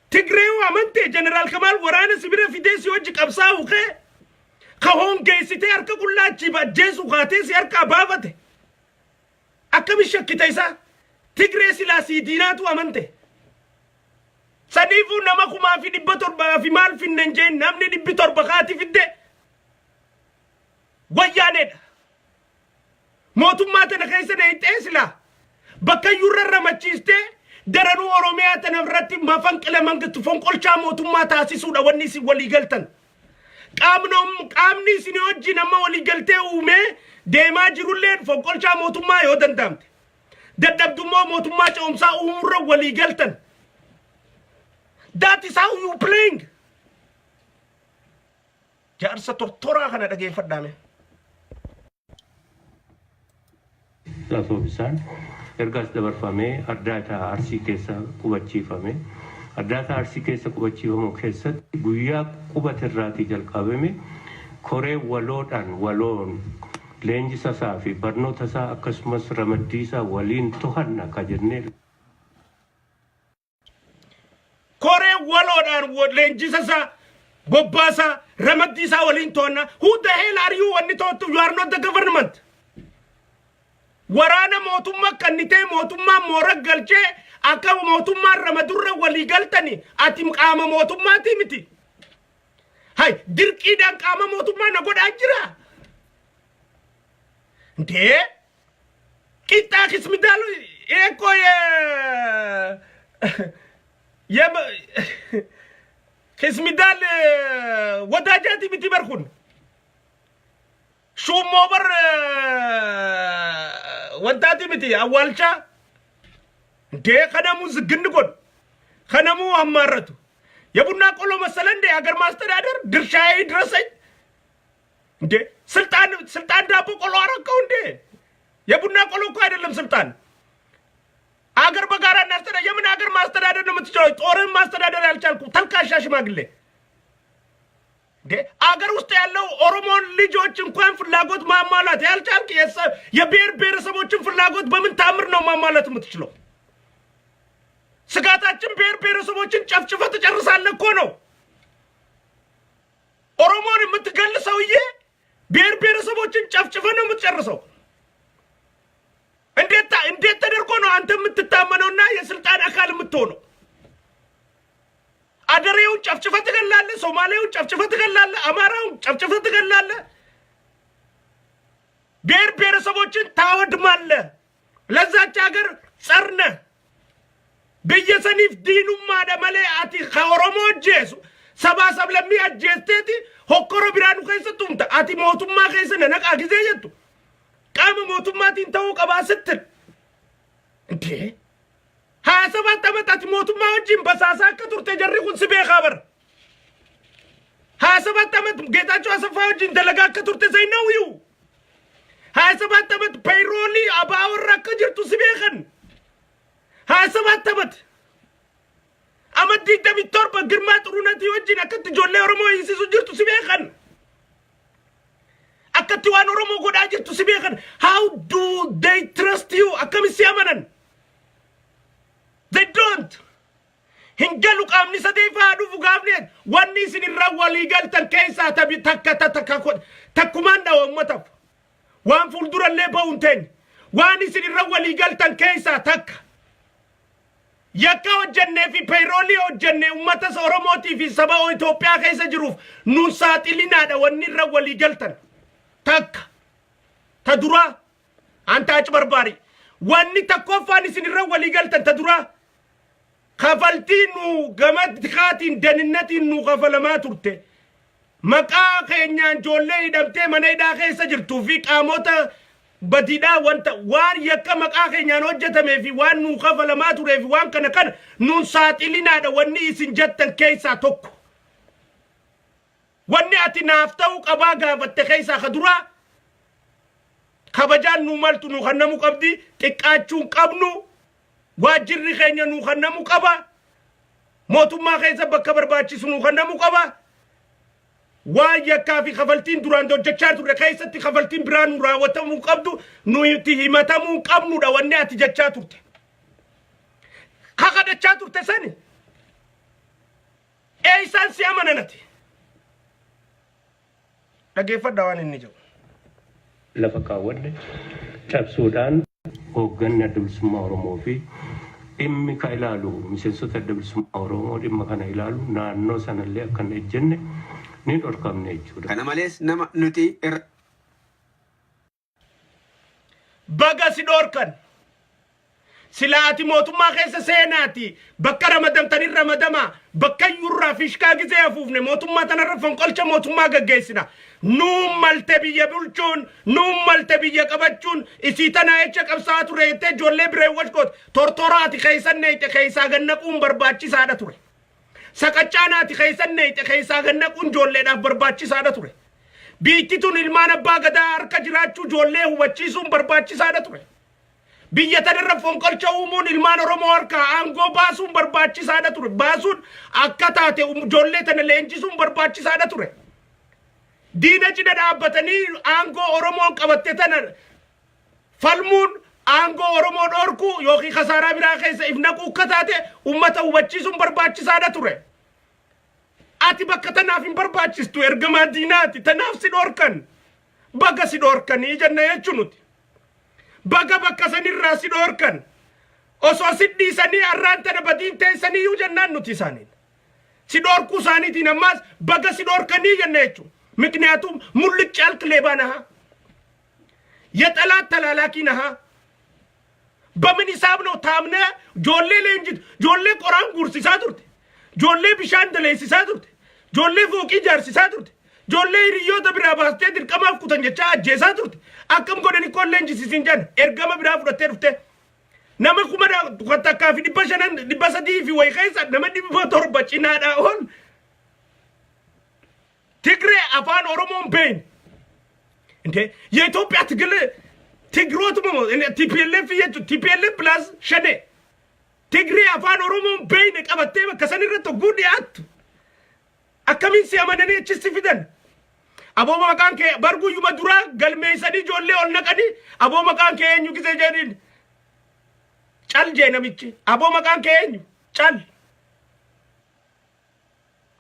Tigree amante General Kamal waraana sibira fidee si hojii qabsaa'u kee ka hongeessitee harka qullaachi bajjeessu kaatee si harka baafate. Akamin shakkita isaa Tigree silaa sii diinaatu amante. Saniifuu nama kumaa fi 700 fi maal finnen jeen namni 700 kaati fidde. Wayyaaneedha. Mootummaa tana keessa na hiixee silaa. Bakka yurra ramachiistee daranuu Oromiyaa tana irratti mafanqila mangatu fonqolchaa mootummaa taasisuudha wanni isin walii galtan. Qaamni isin wajjin amma walii galtee uumee deemaa jirullee fonqolchaa mootummaa yoo danda'amte. Dadhabdummaa mootummaa ce'umsaa uumurra walii galtan. That is how you playing. Jaarsa tortoraa kana dhageeffadhaame. Lafa bisaan ergaas dabarfamee Addaataa Arsii keessa qubachiifame. Addaataa Arsii keessa qubachiifamu keessatti guyyaa qubatirraatii jalqabame koree waloon leenjisa isaa fi barnoota isaa akkasumas ramaddii isaa waliin to'anna ka jennee. Koree waloodhaan leenjisa isaa bobbaasa ramaddii isaa waliin to'anna. Who the hell are you when you are not the government? Waraana mootummaa kannitee mootummaa moora galchee akka mootummaa ramadurra walii galtani ati qaama mootummaati miti. Hay dirqiidhaan qaama mootummaa na godhaa jira. Ndee qixxaa kismidaalu eekoo kismidaal wadaajaati miti barkun. Shummoo bar wantaati miti awwaalcha. Ndee kanamu zigin godhu kanamu ammaarratu የቡና ቆሎ መሰለ እንደ ሀገር ማስተዳደር ድርሻዬ ይድረሰኝ እንደ ስልጣን ዳቦ ቆሎ አረከው እንደ የቡና ቆሎ እኮ አይደለም ስልጣን አገር በጋራ እናስተዳደር የምን ሀገር ማስተዳደር ነው የምትችለው ጦርን ማስተዳደር ያልቻልኩ ተልካሻ ሽማግሌ እንደ አገር ውስጥ ያለው ኦሮሞን ልጆች እንኳን ፍላጎት ማሟላት ያልቻልክ የብሔር ብሔረሰቦችን ፍላጎት በምን ታምር ነው ማሟላት የምትችለው? ስጋታችን ብሔር ብሔረሰቦችን ጨፍጭፈህ ትጨርሳለህ እኮ ነው። ኦሮሞን የምትገል ሰውዬ ብሔር ብሔረሰቦችን ጨፍጭፈህ ነው የምትጨርሰው። እንዴት ተደርጎ ነው አንተ የምትታመነውና የስልጣን አካል የምትሆነው? አደሬውን ጨፍጭፈህ ትገላለህ፣ ሶማሌውን ጨፍጭፈህ ትገላለህ፣ አማራውን ጨፍጭፈህ ትገላለህ፣ ብሔር ብሔረሰቦችን ታወድማለህ። ለዛች ሀገር ጸርነህ በየሰኒፍ ዲኑ ማደመለ አቲ ከኦሮሞ ጄሱ ሰባሰብ ለሚ አጀስቴቲ ሆኮሮ ቢራኑ ከይሰጡምታ አቲ ሞቱማ ከይሰነ ነቃ ጊዜ የቱ ቃም ሞቱማቲን ተው ቀባ ስትል እንዴ 27 ዓመታት ሞቱማ ወጅን በሳሳ ከቱርቴ ጀሪኩን ስቤ ኻበር 27 ዓመት ጌታቸው አሰፋ ወጅን ደለጋ ከቱርቴ ዘይነውዩ 27 ዓመት ፔይሮሊ አባወራ ከጅርቱ ስቤ ኸን 27 ዓመት አመት ዲክታቶር በግርማ ጥሩነት ይወጅን አከት ጆሌ ኦሮሞ ይሲሱ ጅርቱ ሲቤኸን አከት ዋን ኦሮሞ ጎዳ ጅርቱ ሲቤኸን how do they trust you አከም ሲያመነን they don't hingalu qaamni sadeefa dhufu gaafne wanni sinirra waliigaltan keessa tabi takkumanda ummataf waan fulduralle ba'unten waan sinirra waliigaltan keessa takka yakka hojjenne fi payroolii hojjenne ummata Oromootii fi saba Itoophiyaa keessa jiruuf nuun saaxilinaadha wanni irra walii galtan takka ta dura anta achi barbaari wanni takkoffaan isin irra walii galtan ta dura kafaltiin nu gamadkaatiin daninnatiin nu kafalamaa turte maqaa keenyaan ijoollee hidhamtee mana hidhaa keessa jirtuu fi qaamota badida wanta waan yakka maqaa keenyaan hojjetame fi waan nu kafalamaa ture fi waan kana nuun saaxilinaadha wanni isin jettan keessa tokko wanni ati naaf ta'u qabaa gaafatte keessa kadura kabajaan nu maltu nu kannamu qabdi xiqqaachuun qabnu waajirri keenya nu kannamu qaba mootummaa keessa bakka barbaachisu nu kannamu qaba وياك في خفلتين duraan hojjechaa turre keessatti khafaltiin biraan raawwatamuu qabdu nuti himatamuu qabnu dha wanni ati jechaa turte kakadachaa turte sani eeysan si amananati dhageeffadha waan inni jedhu lafa kaawwanne cabsuudhaan hoogganni adda bilisummaa Oromoo fi dhimmi ka ilaalu miseensota adda bilisummaa Oromoo dhimma kana ilaalu naannoo sanallee akka hin ejjenne ni dhorkamne jechuudha. Kana malees nama nuti baga si dhorkan silaati mootummaa keessa seenaati bakka ramadamtanii ramadama bakka yurraa fishkaa gizee afuufne mootummaa tanarra fonqolcha mootummaa gaggeessina nuun malte biyya bulchuun nuun malte biyya qabachuun isii tanaa echa qabsaa ture jettee ijoollee biree washkoot tortoraati keeysanneeyte keeysaa gannaquun barbaachisaadha ture saqachaanaati keeysanneeyte keeysaa gannaquun ijoolleedhaaf barbaachisaadha ture biittituun ilmaan abbaa gadaa harka jiraachuu ijoollee hubachiisuun barbaachisaadha ture biyya tanarra fonqolcha uumuun ilmaan Oromoo harkaa aangoo baasuun barbaachisaadha ture baasuun akka taate ijoollee tana leenjisuun barbaachisaadha ture diina cina dhaabbatanii aangoo Oromoon qabatte tana falmuun aangoo Oromoo dhorku yookiin khasaaraa biraa keessa ifnaquu akka taate ummata hubachiisuun barbaachisaadha ture ati bakka tanaaf hin barbaachistu ergamaa diinaati tanaaf si dhorkan baga si dhorkanii jenna jechuun nuti baga bakka sanirraa si dhorkan osoo si dhiisanii arraan tana badiin teessanii iyyuu jennaan nuti isaaniin si dhorkuu isaaniitiin ammaas baga si dhorkanii jenna jechuun ምክንያቱም ሙልጭ ያልክ ሌባ ነህ የጠላት ተላላኪ ነህ በምን ሂሳብ ነው ታምነ ጆሌ ለእንጂ ጆሌ ቆራን ጉርሲሳ ቱርቴ ጆሌ ቢሻን ደለሲሳ ቱርቴ ጆሌ ፎቂ ጃርሲሳ ቱርቴ ጆሌ ሪዮ ደብራ ባስቴ ድርቀማፍ ኩተንጀቻ አጄሳ ቱርቴ አከም ጎደኒ ኮሌንጂ ሲሲንጀን ኤርገመ ብራ ፍረቴ ሩፍቴ ነመ ኩመዳ ተካፊ ዲበሸነን ዲበሰዲ ፊ ወይ ከይሳ ነመ ዲበ ቶርበ ጭናዳ ሆን ትግሬ አፋን ኦሮሞን በይን እንዴ የኢትዮጵያ ትግል ትግሮት ሞ ቲፒኤልኤፍ የቱ ቲፒኤልኤፍ ፕላስ ሸኔ ትግሬ አፋን ኦሮሞን በይን ቀበቴ ከሰንረቶ ጉዲያት አከሚን ሲያመነኔ እቺስ ፊደን አቦ መቃን ከ በርጉዩ መዱራ ገልሜሰኒ ጆሌ ኦልነቀኒ አቦ መቃን ከየኙ ጊዜ ጀዲን ጫል ጀነምቺ አቦ መቃን ከየኙ ጫል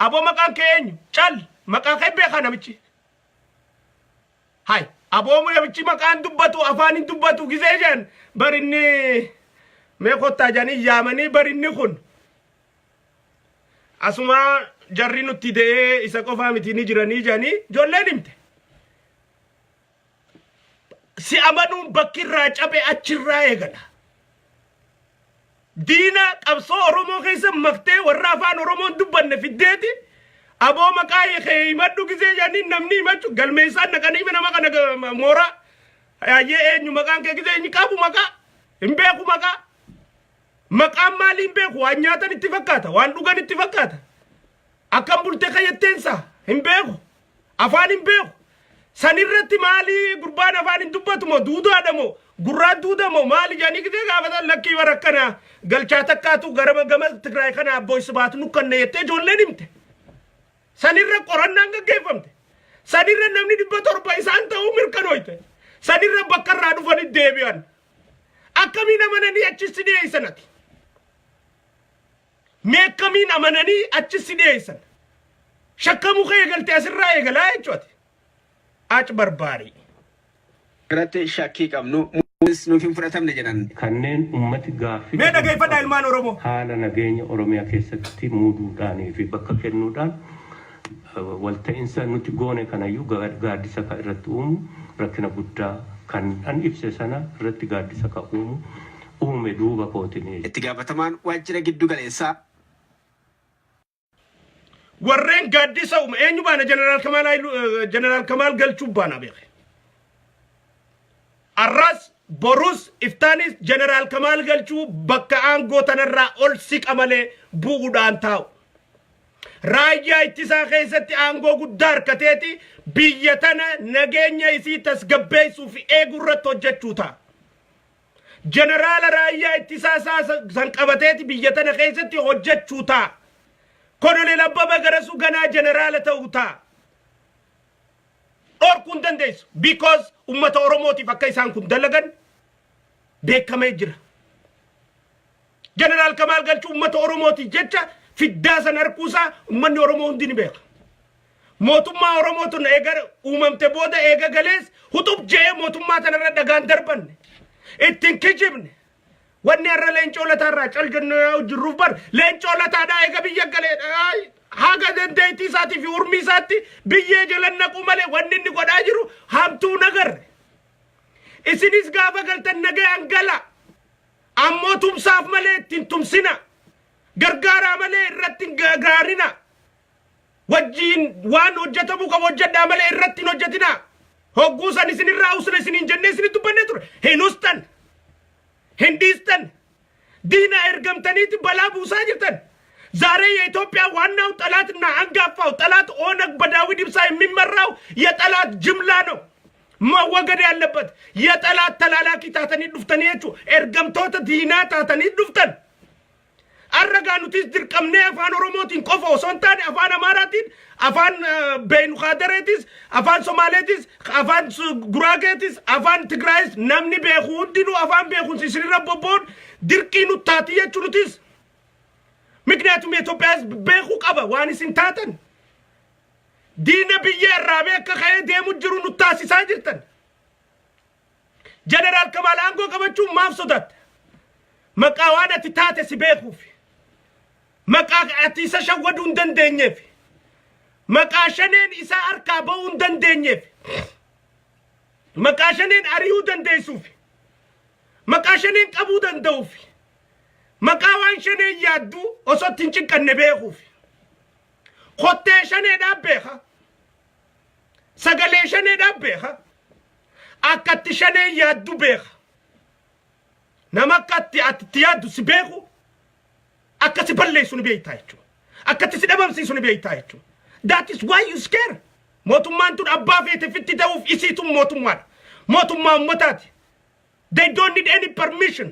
አቦ መቃን ከየኙ ጫል maqaa kebbe kana michi hay aboomu michi maqaan dubbatu afaanin dubbatu gizee jan barinni me kotta jani yamani barinni kun asuma jarri nutti de isa qofa miti ni jirani jani jolle nimte si amanun bakkirra cabe achirra eegala diina qabso oromo keessa maqtee warra afaan oromoon dubbanne fiddeeti abo makai khaymaddu gize jani namni machu galmeisa nakani mena maka mora aye enyu makan ke gize ni kabu maka imbeku maka makam mali imbeku anyata nitifakata wanduga nitifakata akam bulte khayetensa imbeku afani imbeku sanirratti mali gurbana afani dubbatu mo dudu adamo gurra dudamo mali jani gize gabata lakki warakana galcha takatu garama gama tigray kana boys bat nukanne yette jolle nimte sanirra qorannaan gaggeeffamte sanirra namni 100 isaan ta'uu mirkanoyte sanirra bakkarraa dhufanii deebi'an akkamiin amananii achitti dhiyeessanati mee akkamiin amananii achitti dhiyeessan shakkamuu kee eegalte asirraa eegalaa jechuudha ach barbaarii irratti shakkii qabnu nuuf hin fudhatamne jedhan kanneen ummati gaaffii mee dhageeffadhaa ilmaan Oromoo haala nageenya Oromiyaa keessatti muuduudhaanii fi bakka kennuudhaan walta'iinsa nuti goone kanayyuu gaaddisa ka irratti uumu rakkina guddaa kan an ibse sana irratti gaaddisa ka uume duuba kootini itti gaafatamaan waajjira giddu galeessaa warreen gaaddisa uume eenyu baana jeneraal Kamaal galchuu baana beeke arras borus iftaanis jeneraal Kamaal galchuu bakka aangoo tanarraa ol siqa malee bu'uudhaan taa'u raayyaa ittisaa keessatti aangoo guddaa harkateeti biyya tana nageenya isii tasgabbeessuuf eegurratti hojjechuu ta'a. Jeneraala raayyaa ittisaa san qabateeti biyya tana keessatti hojjechuu ta'a. Koloneel Abbabaa Garasuu ganaa jeneraala ta'uu ta'a. Dhorkuun dandeessu because ummata Oromootiif akka isaan kun dalagan beekamee jira. Jeneraal Kamaal galchuu ummata Oromootiif jecha fiddaa san harkuusaa ummanni Oromoo hundi ni beeka. Mootummaa Oromootu eega uumamte booda eega galees hutub jee mootummaa tanarra dhagaan darbanne. اتنكجبن وني أرى لينشولة ترى تلقنا وجروف بر لينشولة ترى يقبل يقلين حاجة ديتي ساتي في أرمي ساتي بيجي لنا كمالي وني نقول أجرو همتو نجر إسنيس قابا قلت النجى أنقلا أمو تم صاف مالي تنتم سنا غرغارا مالي رتين غارينا وجين وان وجتبوك وجدا مالي رتين وجتنا هوغوسا نسين الراوس نسين جنة سين تبنتر هنوستن هنديستن دينا إرقمتني تبلا بوسا جرتن زاري إثيوبيا وانا طلعتنا عنقافا وطلعت أونك بداوي دبساي من مراو يطلعت جملانو ما وقد يالبت يطلعت تلالاكي تاتني دفتني يجو إرقمتوت دينا تاتني دفتن أرجعنا تيجي كمنة أفان روموتين كوفو سنتاني أفان أماراتين أفان بين خادراتيس أفان سوماليتيس أفان غراغاتيس أفان تغرايس نامني بيخون دينو أفان بيخون سيسريرا بوبون ديركينو تاتية تشروتيس مكنياتهم يتوبياس بيخو كابا واني سنتاتن دينا بيجي الرابع كخير ديمو جرونو تاسي ساجرتن جنرال كمال أنغو كبتشو مافسودات مكاوانا تتاتي سبيخو في مكا أتيسا شودون دندنية في مكا شنين إسا أركابون دندنية في مكا شنين أريو دنديسو في مكا شنين كابو دندو في مكا وان شنين يادو أصو تنشن كنبيخو في خوتي شنين أبيخا سغلي شنين أبيخا أكتي شنين يادو بيخا نمكتي أتيادو سبيخو أكتي بالله سوني بيتايتو أكتي سدبام سي سوني بيتايتو that is why you scared موتومان تون أبا فيتي فتي داوف إسيتو موتومان متاتي they don't need any permission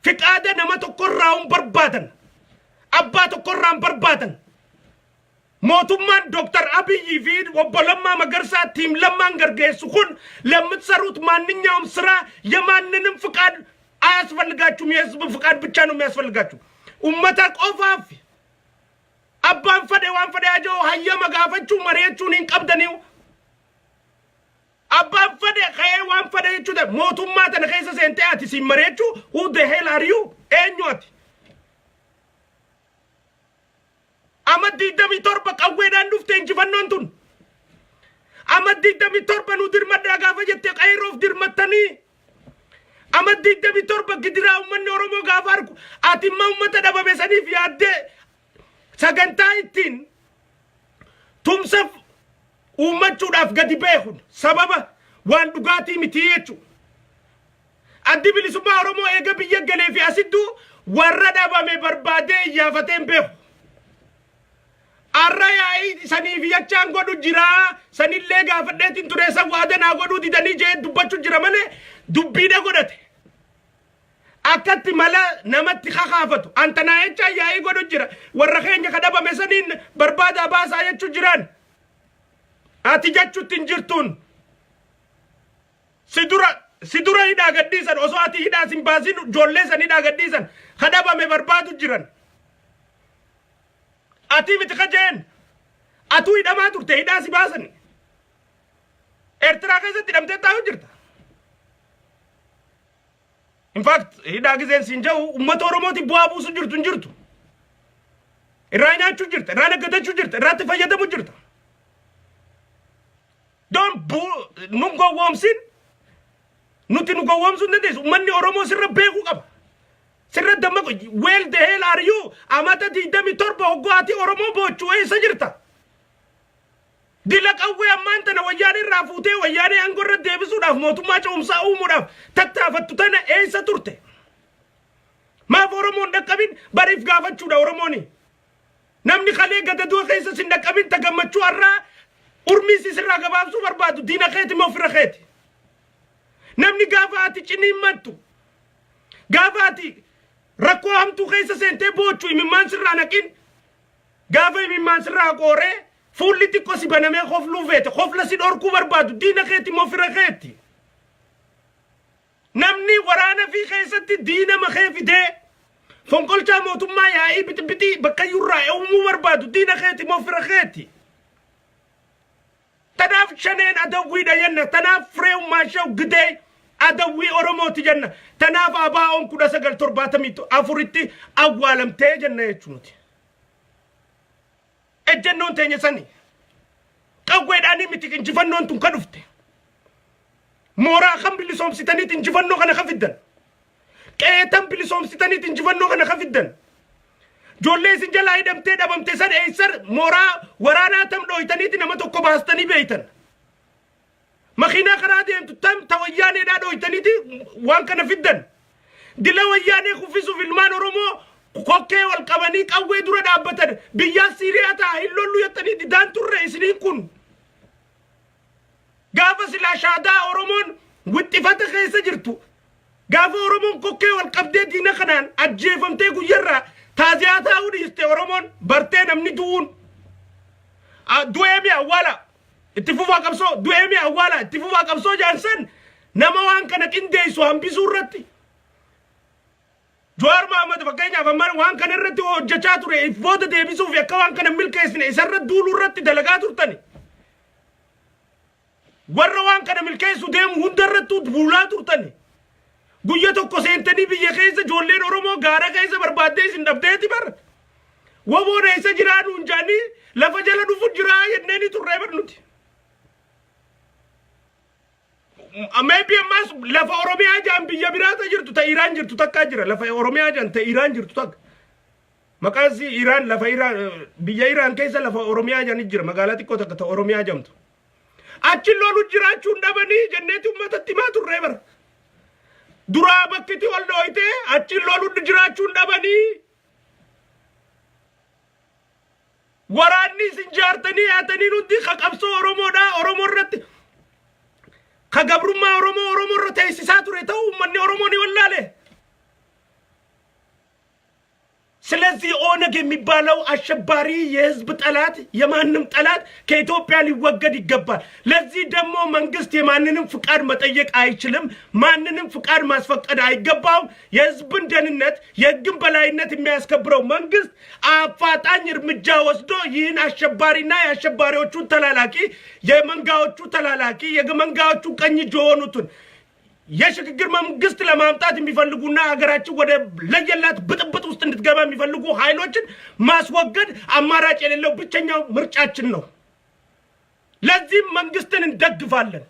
فيك آدا نما تقرّاهم بربادن أبا تقرّاهم بربادن موتومان دكتور أبي يفيد وبلما مغرسا تيم لما نغرغي سخون لما تسروت مانين يوم سرا يماننم فقاد أسفلغاتو ميسب فقاد بچانو ميسفلغاتو أمتك أوفاف أبان فدي وان فدي أجو هيا مغافتو مريتو ننقبدنيو أبان فدي خيه وان فدي يتو ده موتومان تنخيسا سنتياتي سي مريتو who the hell are you أنيواتي أما ديدامي توربا كويدان دفتين جفنون تون أما ديدامي توربا ندير مدى غافة جتك أيروف دير متاني أما ديدامي توربا كدرا أمان نورمو غافاركو آتي مامتا دابا بساني في عدي ساقنتايتين تمسف أمتشو داف غدي بيخون سببا وان دوغاتي متييتو أدي بلي سبا رومو إيغا بييغالي في أسيدو ورّا دابا مي بربادي يافتين بيخو Arraya sani via chango du jira sani lega fadeti turesa wada na godu didani je dubachu jira male dubida godate akati mala namati khafatu antana echa ya godu jira warra khenya kadaba mesanin barbada basa yechu jiran ati jachu tinjirtun sidura hida gadisan oso ati hida simbasin jolle sani da gadisan kadaba me barbadu jiran ati mitkajen atu idama turte ida si basan ertra kaza tidamte tahu jirta in fact ida gizen sinjau ummat oromoti buabu su jirtu irana chu jirta irana gada chu jirta rat fayada mu jirta don bu nungo womsin nuti nungo womsun ndes ummanni oromo sirra beku qaba sirra damako well the hell are you amata di dami torbo ogati oromo bochu e sajirta dilak awe amanta na wayani rafute wayani angorra debisu daf motuma chomsa umudaf tattafattu tana e saturte ma oromo ndakabin barif gafachu da oromoni namni khale gada do khaysa sindakabin tagamachu arra urmisi sirra gababsu barbadu dina kheti mo fira kheti namni gafati chinimantu gafati rakko hamtu khaysa sente bochu imman sirra nakin gafa imman sirra gore fuliti ko sibaname khof luvete khof la sidor ku barbadu dina kheti mo fira kheti namni warana fi khaysati dina ma khafi de fonkol cha motumma ya ibiti bakayura e umu barbadu dina kheti mo fira kheti tanaf chanen adaw guida yanna tanaf frew ma shaw gde adawwi oromooti jenna tanaaf abaa'oon 1970 afuritti awwaalamtee jenna jechuuti ejjennoon teenya sani qawweedhaanii miti injifannoon tun ka dhufte mooraa kan bilisoomsitaniit injifannoo kana ka fiddan qeetan bilisoomsitaniit injifannoo kana ka fiddan joollee isin jalaa hidhamtee dhabamte san eessar mooraa waraanaa tam dhooytaniiti nama tokko baastanii beeytan makiinaa karaa deemtu tam ta wayyaaneedhaa dhooytaniiti waan kana fiddan dila wayyaanee kuffisuuf ilmaan oromoo kokkee wal qabanii qawwee dura dhaabbatan biyyaa siiriyaa ta'a hin lollu jettanii didaan turre isiniin kun gaafa silaa shaadaa oromoon wixxifata keessa jirtu gaafa oromoon kokkee wal qabdee diina kanaan ajjeefamtee guyyarraa taaziyaa taa'uu dhiiste oromoon bartee namni du'uun du'eemi awwaala itti fufaa qabsoo du'eemi awwaala itti fufaa qabsoo jaansan nama waan kana qindeessu hambisuu irratti Jawar Mohammed fakkeenyaaf amma waan kana irratti hojjechaa ture booda deebisuuf akka waan kana milkeessine isarra duuluu irratti dalagaa turtani warra waan kana milkeessu deemu hundarratti buulaa turtani guyya tokko seentanii biyya keessa joolleen oromoo gaara keessa barbaaddee isin dhabdeeti bar waboona isa jiraanu hunjaanii lafa jala dhufu jiraa yenneeni turree barnuti maybe ammas lafa oromiyaa jaan biyya biraata jirtu ta Iraan jirtu takka jira lafa oromiyaa jaan ta Iraan jirtu takka maqaasi Iraan lafa Iraan biyya Iraan keessa lafa oromiyaa jaan jira magaalaa xiqqoo takka ta oromiyaa jamtu achi lolu jiraachuun dhabanii jenneeti ummatatti maa turree bara duraa bakkiti wal dhooyte achi lolu jiraachuun dhabanii waraanni isin jaartanii haatanii nuti qabsoo oromoodha oromoo irratti ከገብሩማ ኦሮሞ ሮቴሲሳ ቱሬታው ማን ኦሮሞኒ ወላለ ስለዚህ ኦነግ የሚባለው አሸባሪ የህዝብ ጠላት የማንንም ጠላት ከኢትዮጵያ ሊወገድ ይገባል ለዚህ ደግሞ መንግስት የማንንም ፍቃድ መጠየቅ አይችልም ማንንም ፍቃድ ማስፈቀድ አይገባውም የህዝብን ደህንነት የህግን በላይነት የሚያስከብረው መንግስት አፋጣኝ እርምጃ ወስዶ ይህን አሸባሪና የአሸባሪዎቹን ተላላኪ የመንጋዎቹ ተላላኪ የመንጋዎቹ ቀኝ ጆኑቱን የሽግግር መንግስት ለማምጣት የሚፈልጉና ሀገራችን ወደ ለየላት ብጥብጥ ውስጥ እንድትገባ የሚፈልጉ ኃይሎችን ማስወገድ አማራጭ የሌለው ብቸኛው ምርጫችን ነው ለዚህ መንግስትን እንደግፋለን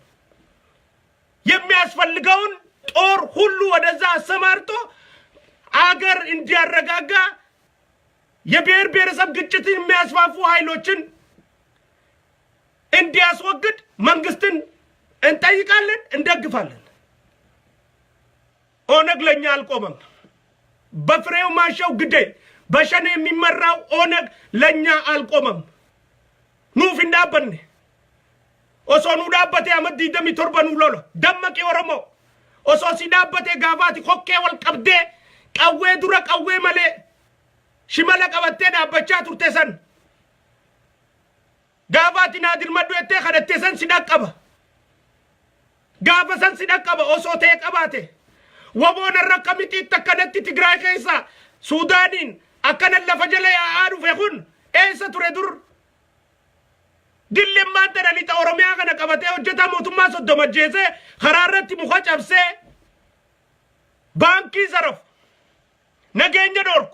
የሚያስፈልገውን ጦር ሁሉ ወደዛ አሰማርቶ አገር እንዲያረጋጋ የብሔር ብሔረሰብ ግጭትን የሚያስፋፉ ኃይሎችን እንዲያስወግድ መንግስትን እንጠይቃለን እንደግፋለን ኦነግ ለኛ አልቆመም በፍሬው ማሻው ግዴ በሸኔ የሚመራው ኦነግ ለኛ አልቆመም ኑፍ እንዳበን ኦሶኑ ዳበቴ አመዲ ደሚ ቶርበኑ ሎሎ ደመቂ ኦሮሞ ኦሶ ሲዳበቴ ጋፋቲ ኮኬ ወልቀብዴ ቀዌ ዱረ ቀዌ መሌ ሽመለ ቀበቴ ዳበቻ ቱርቴሰን ጋፋቲ ናድር መዱ እቴ ከደቴሰን ሲዳቀበ ጋፈሰን ሲዳቀበ ኦሶ ተቀባቴ وبون الرقمتي تكنتي تجراي كيسا سودانين أكن اللفجل يا عارف يكون إيسا تردر دل ما أنت اللي تورميا كنا كبتة وجدها موتما صدّم الجيزة خرارتي مخاج أبسه بانكي زرف نجين جدورك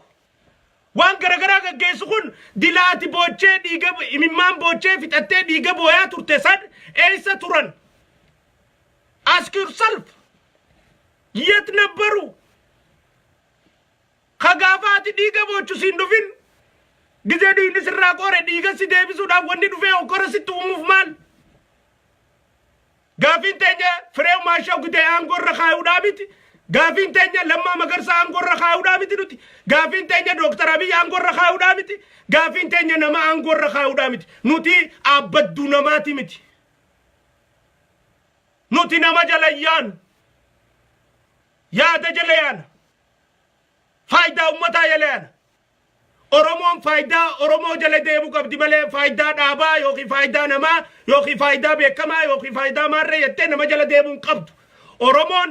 وان كرجرا كجيسكون دلاتي بوتشة ديجا إمام بوتشة في تتة ديجا بويا ترتسان إيسا تران ask yourself yet ነበሩ ከጋፋት ዲገ ቦቹ ሲንዱፊን ጊዜ ዲን ስራ ቆረ ዲገ ሲደብሱ ዳ ወንዲ ዱፌ ኦኮረ ሲቱሙፍ ማል ጋፊን ተኛ ፍሬው ማሻው ግዴ አንጎረ ካውዳቢት ጋፊን ተኛ ለማ መገርሳ አንጎረ ካውዳቢት ኑቲ ጋፊን ተኛ ዶክተር አብይ አንጎረ ካውዳቢት ጋፊን ተኛ ነማ አንጎረ ካውዳቢት ኑቲ አበዱ ነማቲ ሚቲ ኑቲ ነማ ጀለያን يا دجليان فايدة أمتا يليان أرومون فايدة أرومو جلدي بقب دبلي فايدة دابا يوكي فايدة نما يوكي فايدة بكما يوكي فايدة مرة يتين نما جلدي بقبض أرومون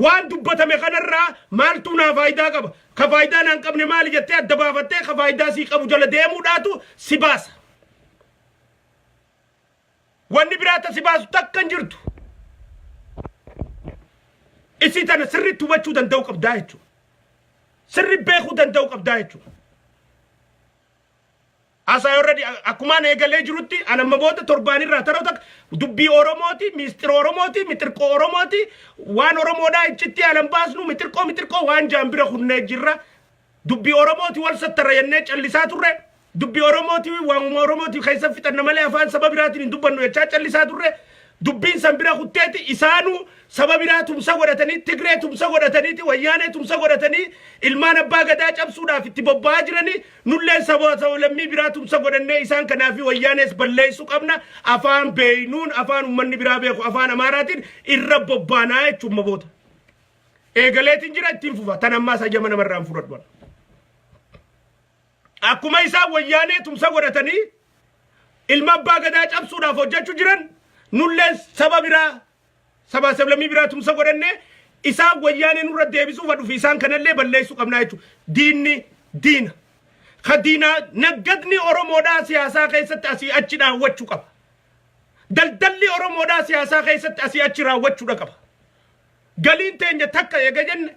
وان دبتا مخنرا مالتونا فايدة قب كفايدة نانقب نمال يتين دبافتة كفايدة سيقب جلدي مداتو سباس وان نبراتا سباس تكن جرتو إسيتنا سر توجه دندوق بدايته سر بيخو دندوق بدايته أسا يوردي أكمان إيجالي جروتي أنا مبوت ترباني راتروتك دبي أوروموتي مستر أوروموتي متركو أوروموتي وان أورومودا إتشتي ألم باسنو متركو وان جامبرا خونه جرا دبي أوروموتي والستر ينج اللي ساتورة دبي أوروموتي وان أوروموتي خيسا في تنمالي أفان سبب راتي ندبنو يتشاش اللي ساتورة دبين سنبرا خطيتي إسانو سبب راتهم سغورتني تغريتهم سغورتني ويانتهم سغورتني إلمان أبا قداج أبسودا في تبابا جراني نولين سبوا لمي براتهم سغورتني إسان كنافي ويانس بليسو قبنا أفان بينون أفان أمني برابيخو أفان أماراتين إرب ببانا چوم مبوتا إيغاليتين جرا تنفوفا تنما سجمنا مرام فرد بان أكما إسا ويانتهم سغورتني إلمان أبا قداج أبسودا فوجاتو جران نولين سبا سبلمي براتهم سغورنه إسان وياني نور ديبسو ودو في إسان كنالي بليسو قبنا يچو ديني دين خدينا نقدني أورومودا سياسا خيست أسي أجنا وچو قبا دلدلي أورومودا سياسا خيست أسي أجنا وچو قبا قلين تنجا تكا يجن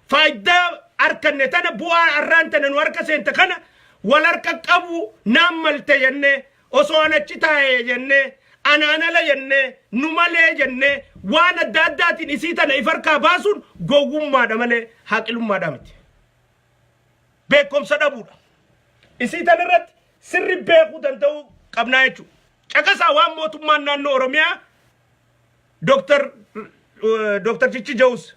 فايدا أركن تنا بوا أران تنا نوارك سنتكنا والأركا قبو نامل تيني أسوانا چتاي يني أنا لا ينّه نمالي جنّه وانا داداتين إسيطان إفركا باسون غوغم ما دمالي حاكلم ما دامت بيكم سدابودا إسيطان رد سر بيكو دانتو قبنا يچو چاكسا وام موتو مانان نو روميا دكتور چيچي جوز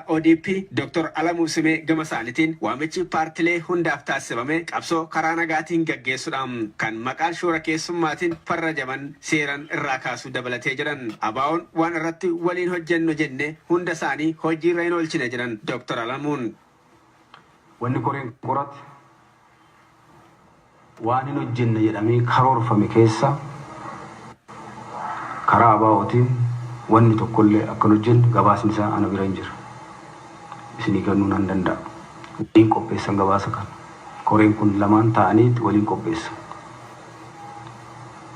ODP Dr. Alamuu Simee gama isaaniitiin waamichi paartilee hundaaf taasifame qabsoo karaa nagaatiin gaggeessuudhaan kan maqaan shoora keessummaatiin farrajaman seeran irraa kaasuu dabalatee jiran ABO'n waan irratti waliin hojjennu jenne hunda isaanii hojiirra hin oolchine jiran Dr. Alamuun. Wanni koreen qorat waan hin hojjenne jedhamee karoorfame keessa karaa ABO'tiin wanni tokkollee akka hojjennu gabaasni isaa ana bira hin jiru. Isini ganuu nan danda'a. Waliin qopheessan gabaasa kan. Koreen kun lamaan ta'anii waliin qopheessan.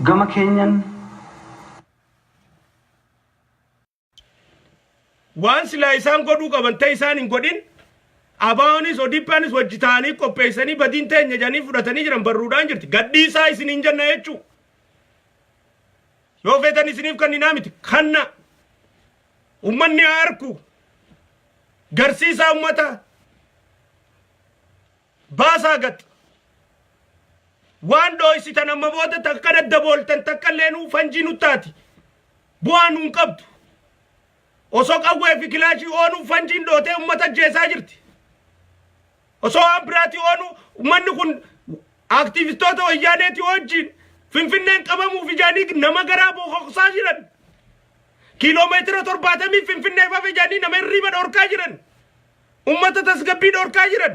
Gama keenyan waan sila isaan godhuu qaban ta'e isaan hin godhin ABO'nis ODP'nis hojjetaanii qopheessanii badiin teenya jedhanii fudhatanii jiran barruudhaan jirti. Gadhiisaa isin hin jenna jechuu. Yoo feetan isiniif kanninaa miti kanna ummanni haa arku. Garsiisa ummata baasaa gat waan dho'isitan amma booda takka daddabooltan takka leenuu fanjii nuttaati bu'aa nuun qabdu osoo qawwee fi kilaashii oonuu fanjiin dhootee ummata ajjeesaa jirti osoo waan biraati oonuu ummanni kun aktiivistoota wayyaaneeti wajjin finfinneen qabamuuf ijaanii nama garaa boqoqsaa jiran kiiloomeetira 70 finfinnee fafe jaanii nama hirriba dhorkaa jiran ummata tasgabbii dhorkaa jiran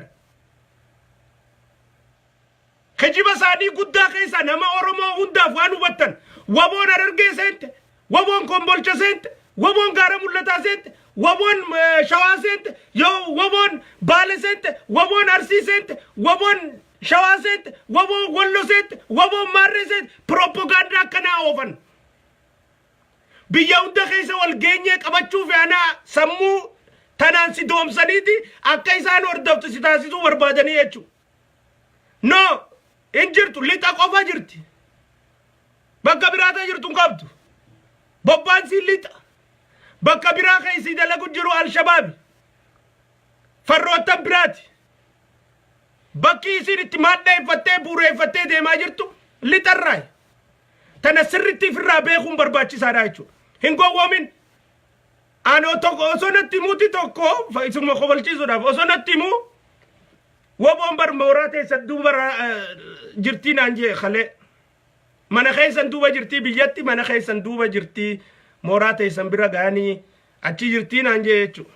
kijiba isaanii guddaa keessa nama Oromoo hundaaf waan hubattan waboon Harargee seente waboon Kombolcha seente waboon Gaara Mul'ataa seente waboon Shawaa seente yoo waboon Baale seente waboon Arsii seente waboon Shawaa seente waboon Wallo seente waboon Maarree seente propaganda akkanaa oofan biyya hunda keessa wal geenyee qabachuuf ana sammuu tanaan si doomsaniiti akka isaan hordoftu si taasisuu barbaadanii jechuudha. No injirtu lixa qofa jirti. Bakka biraata jirtu hin qabdu. Bobbaan si lixa. Bakka biraa keessi dalagu jiru Al-Shabaab. Farroottan biraati. Bakki isin itti maadheeffattee buureeffattee deemaa jirtu lixarraa. Tana sirriitti ofirraa beekuun barbaachisaadha jechuudha. Hin gowwoomin. Ani osoo natti himuuti tokko isuma kobalchiisuudhaaf osoo natti himuu waboon bar mooraa teessan duuba jirtii naan jee kalee. Mana keessan duuba jirtii biyyatti mana keessan duuba jirtii mooraa teessan bira ga'anii achi jirtii naan jee jechuudha.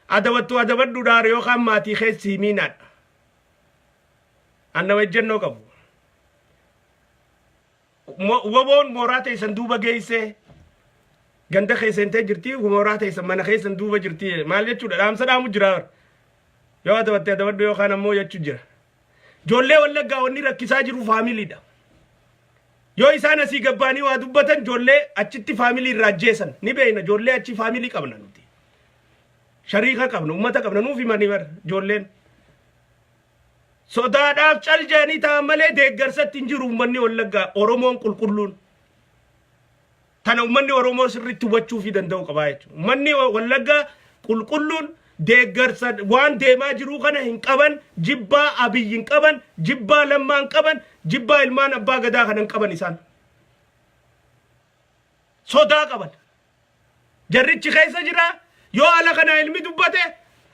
Adabadduudhaan yookaan maatii keessi himiinaadha. Anna wajjannoo qabu. Waboon mooraa teessan duuba geessee ganda keessantee jirti mooraa teessan mana keessan duuba jirti maal jechuudha dhaamsa dhaamu jira yoo adabaddu yookaan ammoo jechuu jira ijoollee Wallaggaa wanni rakkisaa jiru faamiliidha yoo isaan asii gabbaanii waa dubbatan ijoollee achitti faamilii irraa ajjeesan ni beekna ijoollee achi faamilii qabna nuti shariika qabna ummata qabna nuuf himanii bar ijoolleen sodaadhaaf cal jedhanii ta'an malee deeggarsatti hin jiru ummanni Wallaggaa Oromoon qulqulluun tana ummanni Oromoo sirriitti hubachuu fi danda'u qabaa jechuudha ummanni Wallaggaa qulqulluun deeggarsa waan deemaa jiru kana hin qaban jibbaa Abiy hin qaban jibbaa Lammaa hin qaban jibbaa ilmaan abbaa gadaa kana hin qaban isaan sodaa qaban jarrichi keessa jira yoo ala kana ilmi dubbate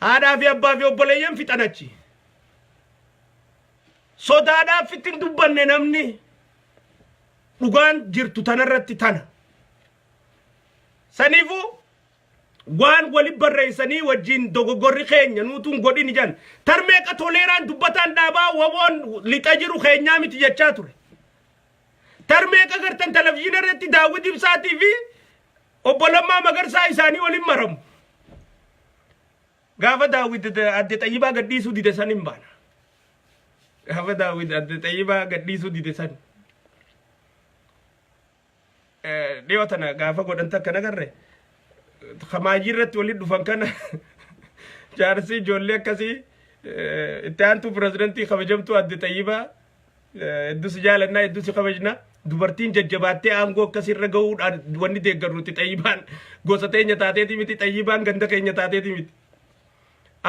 haadhaa fi abbaa fi obboleeyyan fixanachi sodaadhaaf ittiin dubbanne namni dhugaan jirtu tanarratti tana saniifuu waan wali barreessanii wajjin dogoggorri keenya nuutuun godhin jan tarmeeqa toleeraan dubbataan dhaabaa wawoon lixa jiru keenyaa miti jechaa ture tarmeeqa gartan televizyiina irratti Daawit Ibsaatii fi obbo Lammaa Magarsaa isaanii waliin maramu gaafa Daawit adde Xayyibaa gadhiisuu dide san hin baana gaafa Daawit adde Xayyibaa gadhiisuu dide san dhiyoo tana gaafa godhan takka nagarre khamaajii irratti waliin dhufan kana jaarsi ijoollee akkasii itti aantu pirezidantii kabajamtuu adde Xayyibaa hedduusi jaalannaa hedduusi kabajna dubartiin jajjabaattee aangoo akkasirra ga'uudhaan wanni deeggaruuti Xayyibaan gosa teenya taateeti miti Xayyibaan ganda keenya taateeti miti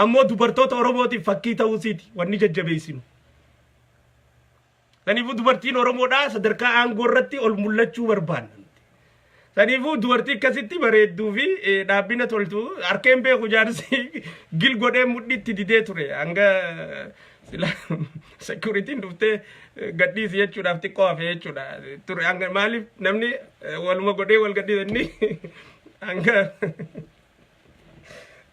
ammoo dubartoota Oromootiif fakkii ta'uusiiti wanni jajjabeessinu saniifuu dubartiin Oromoodhaa sadarkaa aangoo irratti ol mul'achuu barbaanna saniifuu dubartii akkasitti bareedduu fi dhaabbina toltu harkeen beeku jaarsi gil godhee mudhiitti didee ture hanga sila security'n dhuftee gadhiisi jechuudhaaf xiqqoo hafe jechuudha ture hanga maaliif namni waluma godhee wal gadhiisanii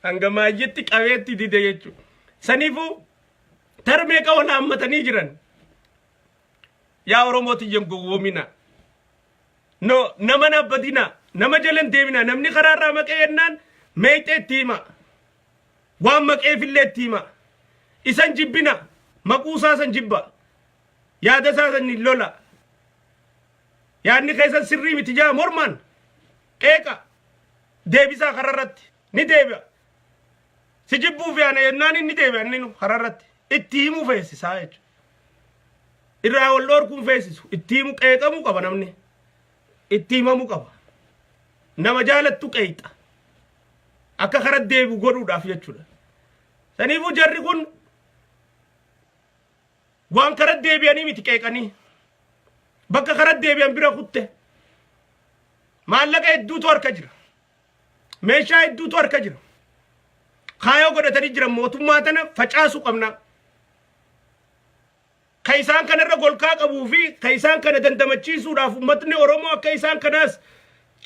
hanga maayyetti qabeetti dide jechuudha saniifuu tarmeeqa wal hammatanii jiran yaa Oromooti gowwoomina no nama nabbadina nama jalan deemina namni karaarraa maqee yennaan meeyxee tiima waan maqee fillee tiima isan jibbina maquusaa san jibba yaada isaa san lola yaadni keessan sirrii miti jaa mormaan qeeqa deebisaa karaarratti ni deebi'a si jibbuuf yaana yennaan inni deebi'a inni karaarratti itti himuu feesisaa jechuudha irraa wal dhoorkuun feesisu itti himu qeeqamuu qaba namni itti himamu qaba nama jaalattu qeeqa akka karaa deebi'u godhuudhaaf jechuudha saniifuu jarri kun waan karaa deebi'anii miti qeeqanii bakka karaa deebi'an bira kutte maallaqa hedduutu harka jira meeshaa hedduutu harka jira kaayoo godhatanii jiran mootummaa tana facaasuu qabna kaisaan kanarra golkaa qabuu fi kaisaan kana dandamachiisuudhaaf ummatni Oromoo akka isaan kanaas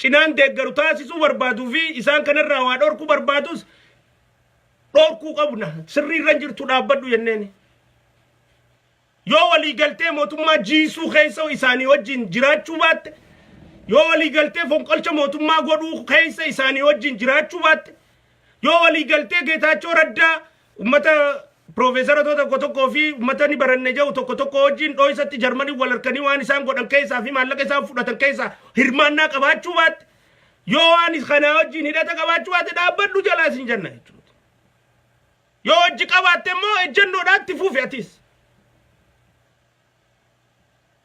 cinaan deeggaru taasisuu barbaaduu fi isaan kanarraa waa dhorkuu barbaadus dhorkuu qabna sirriirra jirtu dhaabbadhu jenneen yoo walii galtee mootummaa jiisuu keessa isaanii wajjin jiraachuu baatte yoo walii galtee fonqolcha mootummaa godhuu keessa isaanii wajjin jiraachuu baatte yoo walii galtee Geetaachoo Raddaa ummata Professor tokko fi ummatani baranne jau tokko wajjin dhoysatti Jarmanii wal harkanii waan isaan godhan keessaa fi maallaqa isaan fudhatan keessaa hirmaannaa qabaachuu baatte yoo waan kana wajjin hidhata qabaachuu baatte dhaabbadhu jalaa isin jenna jechuudha yoo wajji qabaatte immoo ejjennoodhaatti fuufi atis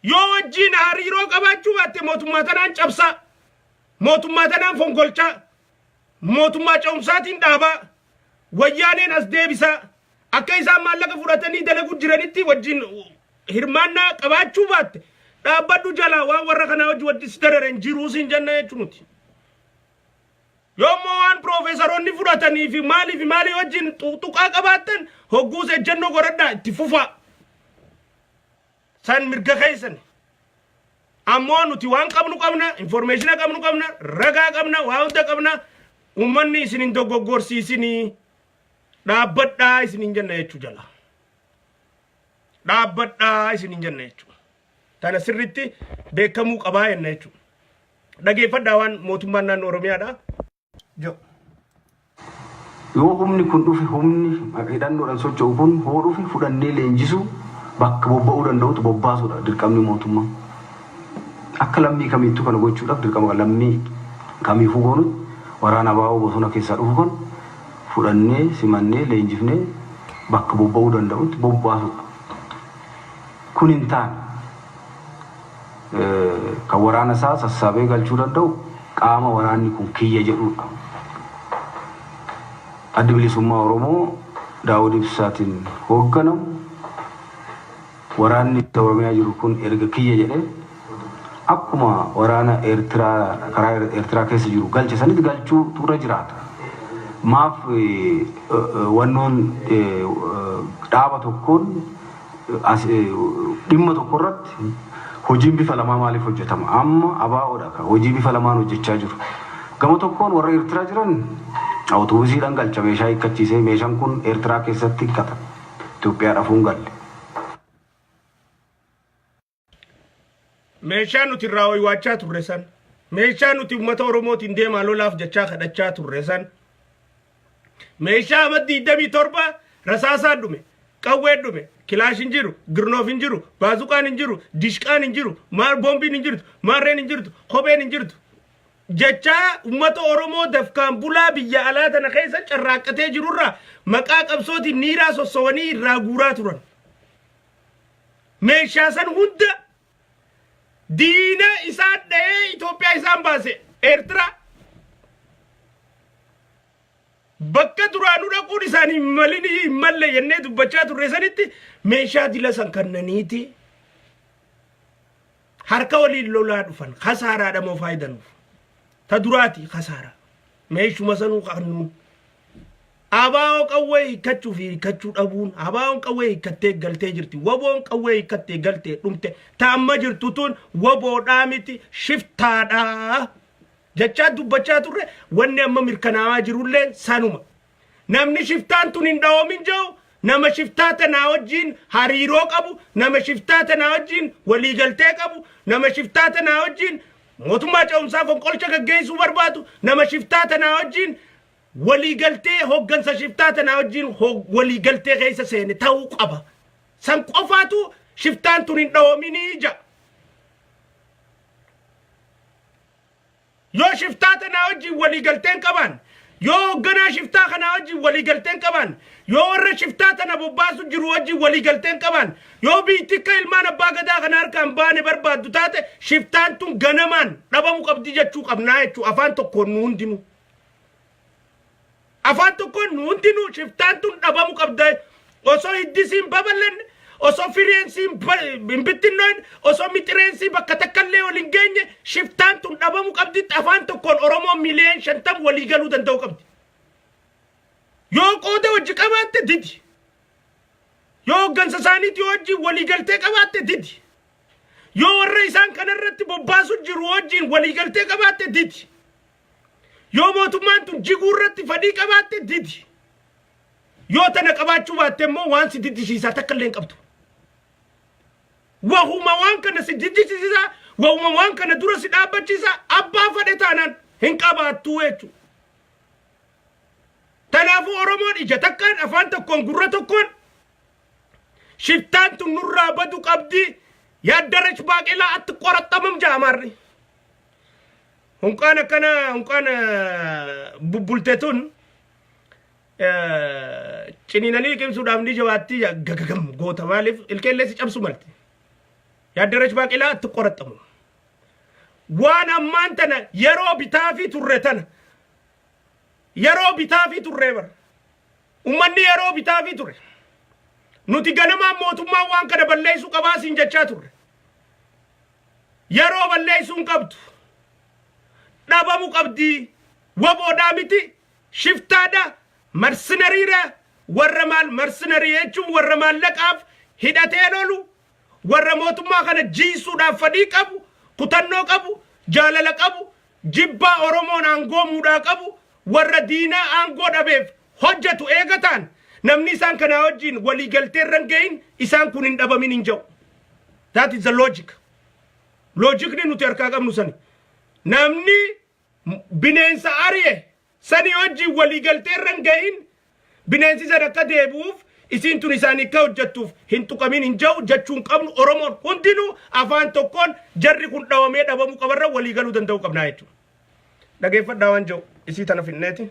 yoo wajjin hariiroo qabaachuu baatte mootummaa tanaan cabsaa mootummaa tanaan fonqolchaa mootummaa ce'umsaatiin dhaabaa wayyaaneen as deebisaa akka isaan maallaqa fudhatanii dalagu jiranitti wajjin hirmaannaa qabaachuu baatte dhaabbadhu jalaa waan warra kana wajji dararen jiruu siin jenna jechuuti yoommoo waan profeesoroonni fudhatanii fi maalii wajjin tuqaa qabaattan hogguus ejjennoo godhadhaa itti fufaa san mirga keessan ammoo nuti waan qabnu qabna informaationa qabnu qabna ragaa qabna waa hunda qabna ummanni isin hin dogoggorsiisinii dhaabbadhaa isinin jenna jechuu jala dhaabbadhaa isinin jenna jechuu tana sirritti beekamuu qabaa jenna jechuu dhageeffadhaa waan mootummaan naannoo Oromiyaadha jo yoo humni kun dhufi humni hidhannoodhaan socho'u kun hoo dhufi fudhannee leenjisu bakka bobba'uu danda'utu bobbaasuudha dirqamni mootummaa akka lammii kamiittuu kana gochuudhaaf dirqama lammii kamiifuu goonutti waraana baa'uu bosona keessaa dhufu kun fudhannee simannee leenjifnee bakka bobba'uu danda'utti bobbaasudha. Kun hin taane kan waraana isaa sassaabee galchuu danda'u qaama waraanni kun kiyya jedhudha. Adda Bilisummaa Oromoo Daawud Ibsaatiin hoogganamu waraanni Oromiyaa jiru kun erga kiyya jedhee akkuma waraana Eertiraa karaa Eertiraa keessa jiru galche sanitti galchuu turre jiraata. Maaf wannoon dhaaba tokkoon dhimma tokko irratti hojiin bifa lamaa maaliif hojjetama? Amma ABO'dha ka hojii bifa lamaan hojjechaa jiru. Gama tokkoon warra Eertiraa jiran awutobusiidhaan galcha meeshaa hiikkachiisee meeshaan kun Eertiraa keessatti hiikkata. Itoophiyaa dhafuun galle. Meeshaan nuti irraa waachaa turre san. Meeshaan nuti uummata Oromootiin deemaa lolaaf jechaa kadhachaa turre san. Meeshaa Ahmad 27 rasaasaa dhume. Qawwee dhume. Kilaash hin jiru, Girnoof hin jiru, Baazuqaan hin jiru, Dishqaan hin jiru, Boombiin hin jirtu, Maarreen hin jirtu, Kopheen hin jirtu. Jechaa uummata Oromoo dafkaan bulaa biyya alaa tana keessa carraaqqatee jirurraa maqaa qabsootiin niiraa sossowanii irraa guuraa turan. Meeshaa san hunda diina isaan dha'ee Itoophiyaa isaan baase Eertiraa. Bakka duraanuu dhaquun isaanii malini malle jennee dubbachaa turre sanitti meeshaa dila san kannaniiti harka waliin lolaa dhufan khasaaraadha moo faayidanuuf ta duraati khasaara meeshuma sanuu qannuun ABO qawwee hiikkachuu fi hiikkachuu dhabuun ABO'n qawwee hiikkattee galtee jirti WBO'n qawwee hiikkattee galtee dhumte ta amma jirtu tun WBO'dhaa miti shiftaadha. Jechaa dubbachaa turre wanni amma mirkanaawaa jirullee sanuma. Namni shiftaan tun hin dhawoomin jiru nama shiftaa tanaa wajjin hariiroo qabu, nama shiftaa tanaa wajjin waliigaltee qabu, nama shiftaa tanaa wajjin mootummaa ce'umsaa fonqolcha gaggeessuu barbaadu, nama shiftaa tanaa wajjin waliigaltee hoggansa shiftaa tanaa wajjin waliigaltee keessa seene ta'uu qaba. San qofaatu shiftaan tun hin dhawoominii jaa. Yoo shiftaa tanaa wajjin waliigalteen qaban, yoo hoogganaa shiftaa kanaa wajjin waliigalteen qaban, yoo warra shiftaa tana bobbaasu jiru wajjin waliigalteen qaban, yoo biitikka ilmaan abbaa gadaa kana harkaan baane barbaaddu taate shiftaan tun ganamaan dhabamuu qabdi jechuu qabnaa jechuu afaan tokkoon nu hundinuu. Afaan tokkoon nu hundinuu shiftaan tun dhabamuu qabda osoo hiddisiin babal'enne. Osoo firiyensiin bittinnoon osoo mixireensi bakka takkallee waliin geenye shiftaan tun dhabamuu qabdi afaan tokkoon Oromoo miliyoon 50 walii galuu danda'u qabdi. Yoo qooda wajji qabaatte didi. Yoo hooggansa isaaniitii wajjin walii galtee qabaatte didi. Yoo warra isaan kanarratti bobbaasu jiru wajjin walii galtee qabaatte didi. Yoo mootummaan tun jiguu irratti fadhii qabaatte didi. Yoo tana qabaachuu baatte immoo waan si didisiisaa takkallee hin qabdu. Wahuma waan kana si didisiisa, wahuma waan kana dura si dhaabbachiisa, abbaa fadhe taanaan hin qabaattuu jechuudha. Kanaafuu Oromoon ija takkaan afaan tokkoon gurra tokkoon shiftaan tun nurraa badu qabdi yaaddarash baaqelaa atti qoraxamam jaamarri. Hunqaan akkana hunqaan bubbultee tun ciniinanii qibsuudhaaf ni jawaatti gagagam goota maaliif ilkeellee si cabsu malti. Yaaddarash baaqelaa atti qoraxamu. Waan ammaan tana yeroo bitaa fi turre tana. Yeroo bitaa fi turre bar. Ummanni yeroo bitaa fi turre. Nuti ganamaan mootummaan waan kana balleessuu qabaa siin jechaa turre. Yeroo balleessuun qabdu. Dhabamu qabdi. Waboodhaa miti. Shiftaadha. Marsinariidha. Warra maal marsinari jechuun warra maallaqaaf hidhatee lolu. Warra mootummaa kana jiisuudhaaf fadhii qabu. Kutannoo qabu. Jaalala qabu. Jibbaa Oromoon aangoomuudhaa qabu. Warra diinaa aangoo dhabeef hojjetu eegataan namni isaan kana wajjin walii galtee rangayin isaan kun hin dhabamin hin jiru. That is the logic. Logic ni nuti harkaa qabnu sani. Namni bineensa ari'e sani wajjin walii galtee rangayin bineensi sana akka deebi'uuf isin tun isaanii ka hojjettuuf hin tuqamin hin jau jechuun qabnu Oromoon hundinuu afaan tokkoon jarri kun dhawamee dhabamu qabarra walii galuu danda'u qabnaa jechuudha. Dhageeffadhaa waan jau isii tana finneeti.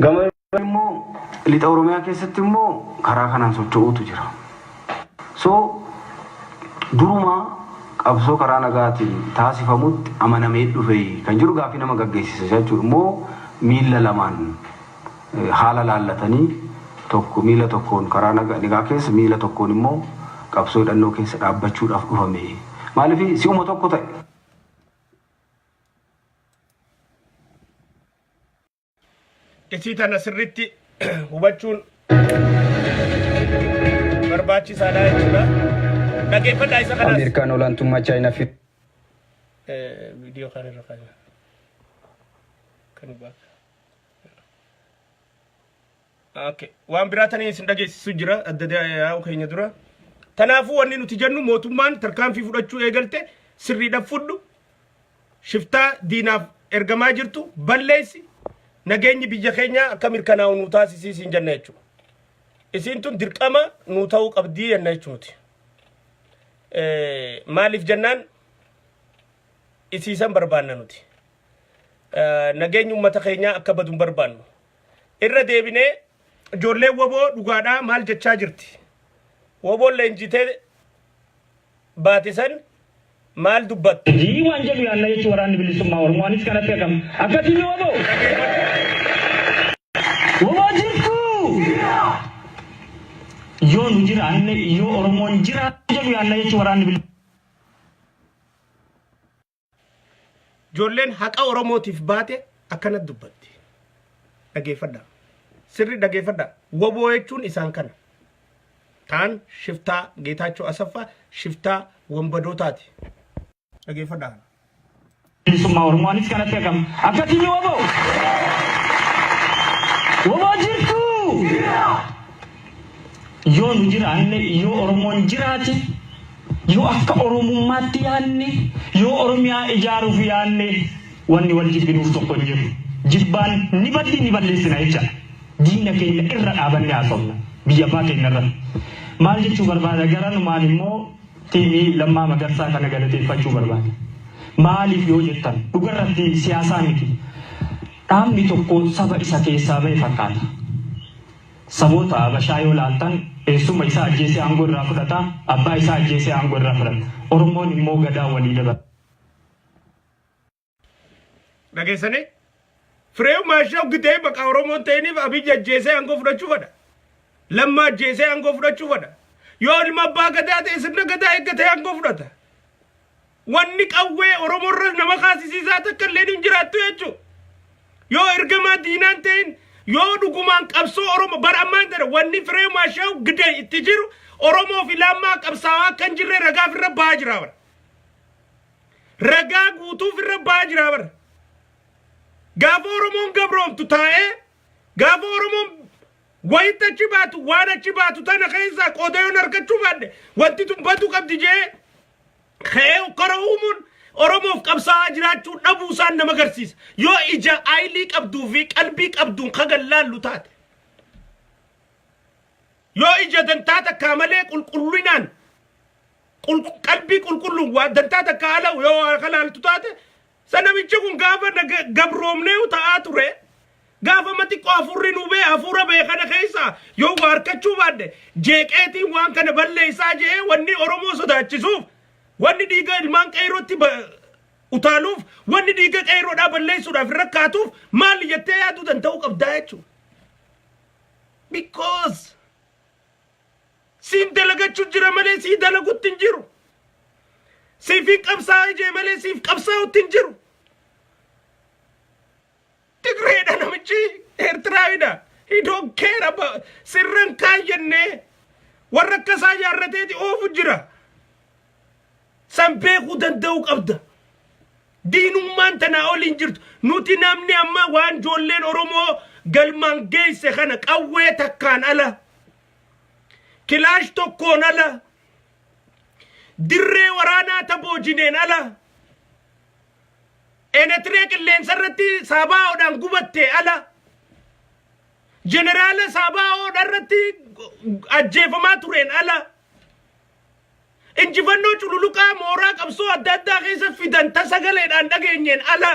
Gama immoo lixa Oromiyaa keessatti immoo karaa kanaan socho'uutu jira. So duruma qabsoo karaa nagaatiin taasifamutti amanamee dhufe kan jiru gaafii nama gaggeessisa jechuudha. Immoo miila lamaan haala laallatanii tokko miila tokkoon karaa nagaa keessa miila tokkoon immoo qabsoo hidhannoo keessa dhaabbachuudhaaf dhufame. Maaliif si'uma tokko ta'e. Isii tana sirriitti hubachuun barbaachisaadha jechuudha. Dhageeffadhaa isa kanas. Ameerikaan olaantummaa Chaayinaa fi viidiyoo kana irra kaa'e. Kan bakka. Okay. Waan biraatanii isin dhageessisu jira adda yaa'u keenya dura. Kanaafuu wanni nuti jennu mootummaan tarkaanfii fudhachuu eegalte sirriidhaaf fudhu shiftaa diinaaf ergamaa jirtu balleessi nageenyi biyya keenya akka mirkanaa'u nu taasisiin jenna jechuudha. Isin tun dirqama nu ta'uu qabdii jenna jechuuti. Maaliif jennaan isiisan barbaanna nuti. Nageenyi uummata keenyaa akka baduun barbaannu. Irra deebinee ijoollee woboo dhugaadhaa maal jechaa jirti. Woboon leenjitee baatisan maal dubbattu. Jii waan jedhu yaalla jechuun waraanni bilisummaa Oromoonis kanatti akkam akkasiin woboo. Woboo jirtu. Yoo nu jiraanne yoo Oromoon jira jedhu yaalla jechuun waraanni bilisummaa. Ijoolleen haqa Oromootiif baate akkanatti dubbatti. Dhageeffadhaa. Sirri dhageeffadhaa. Woboo jechuun isaan kana. Taan shiftaa Geetaachoo Asaffaa shiftaa Wambadootaati. Dhageeffadhaa. Bilisummaa Oromoonis kanatti akkam akkasiin woboo. Woboo jirtu. Yoo nu jiraanne yoo Oromoon jiraate yoo akka Oromummaatti yaanne yoo Oromiyaa ijaaruuf yaanne wanni wal jibbinuuf tokko hin jiru. Jibbaan ni balleessina jecha. Diina keenya irra dhaabanne haasofna biyya abbaa keenya irra. Maal jechuu barbaada garanumaan immoo tiimii Lammaa Magarsaa kana galateeffachuu barbaada. Maaliif yoo jettan dhugarratti siyaasaa miti. Dhaabni tokko saba isa keessaa ba'e fakkaata. Saboota Habashaa yoo laaltan eessuma isaa ajjeesee aangoo irraa fudhata, abbaa isaa ajjeesee aangoo irraa fudhata. Oromoon immoo gadaa walii dabala. Dhageessanii Fireew Maashaw gitee baqa Oromoon ta'iniif Abiyyi ajjeesee aangoo fudhachuu fedha. Lammaa ajjeesee aangoo fudhachuu fedha. Yoo ilma abbaa gadaa ta'e sirna gadaa eeggatee aangoo fudhata. Wanni qawwee Oromoorra nama kaasisiisaa takka illee hin jiraattu jechuudha. Yoo ergamaa diinaan ta'in yoo dhugumaan qabsoo Oromoo bara ammaan ta'e wanni Fireew Maashaw gidee itti jiru Oromoo fi Lammaa qabsaawaa kan jirre ragaa firra ba'aa jira bara. Ragaa guutuu firra ba'aa jira bara. Gaafa Oromoon gabroomtu taa'ee gaafa Oromoon wayita achi baatu waan achi baatu tana keessaa qoodayoon argachuu baadde wanti tun badu qabdi jee ka'ee kora uumuun Oromoof qabsaa'aa jiraachuu dhabuu isaan nama agarsiisa. Yoo ija aayilii qabduu fi qalbii qabduun kagan laallu taate. Yoo ija dantaa takkaa malee qulqullinaan qalbii qulqulluun waa dantaa takkaa alaa'u yoo harka laaltu taate sanamichi kun gaafa gabroomnee ta'aa ture. Gaafa mati ko afurri nube afura be kana keessa yoo harkachuu baadde jeeqeetiin waan kana balleessaa jee wanni Oromoo sodaachisuuf wanni dhiiga ilmaan qeerrootti utaaluuf wanni dhiiga qeerroodhaa balleessuudhaaf rakkaatuuf maal jettee yaaduu danda'uu qabdaa jechuudha. Because siin dalagachuu jira malee sii dalagutti hin jiru. Siifin qabsaa'aa jee malee siif qabsaa'utti hin jiru. Tigreedha namichi Eertiraawidha. He don't care about sirran kaayyannee warra akkasaa jaarrateeti oofu jira. San beekuu danda'uu qabda. Diinummaan tanaa oliin jirtu. Nuti namni amma waan ijoolleen Oromoo galmaan geesse kana qawwee takkaan ala. Kilaash tokkoon ala. Dirree waraanaa taboojineen ala. Enetiree qilleensarratti saabaa'oodhaan gubattee ala. Jeneraala Sabaa'oo dharratti ajjeefamaa tureen ala. Injifannoo cululuqaa mooraa qabsoo adda addaa keessa fidan tasagaleedhaan dhageenyeen ala.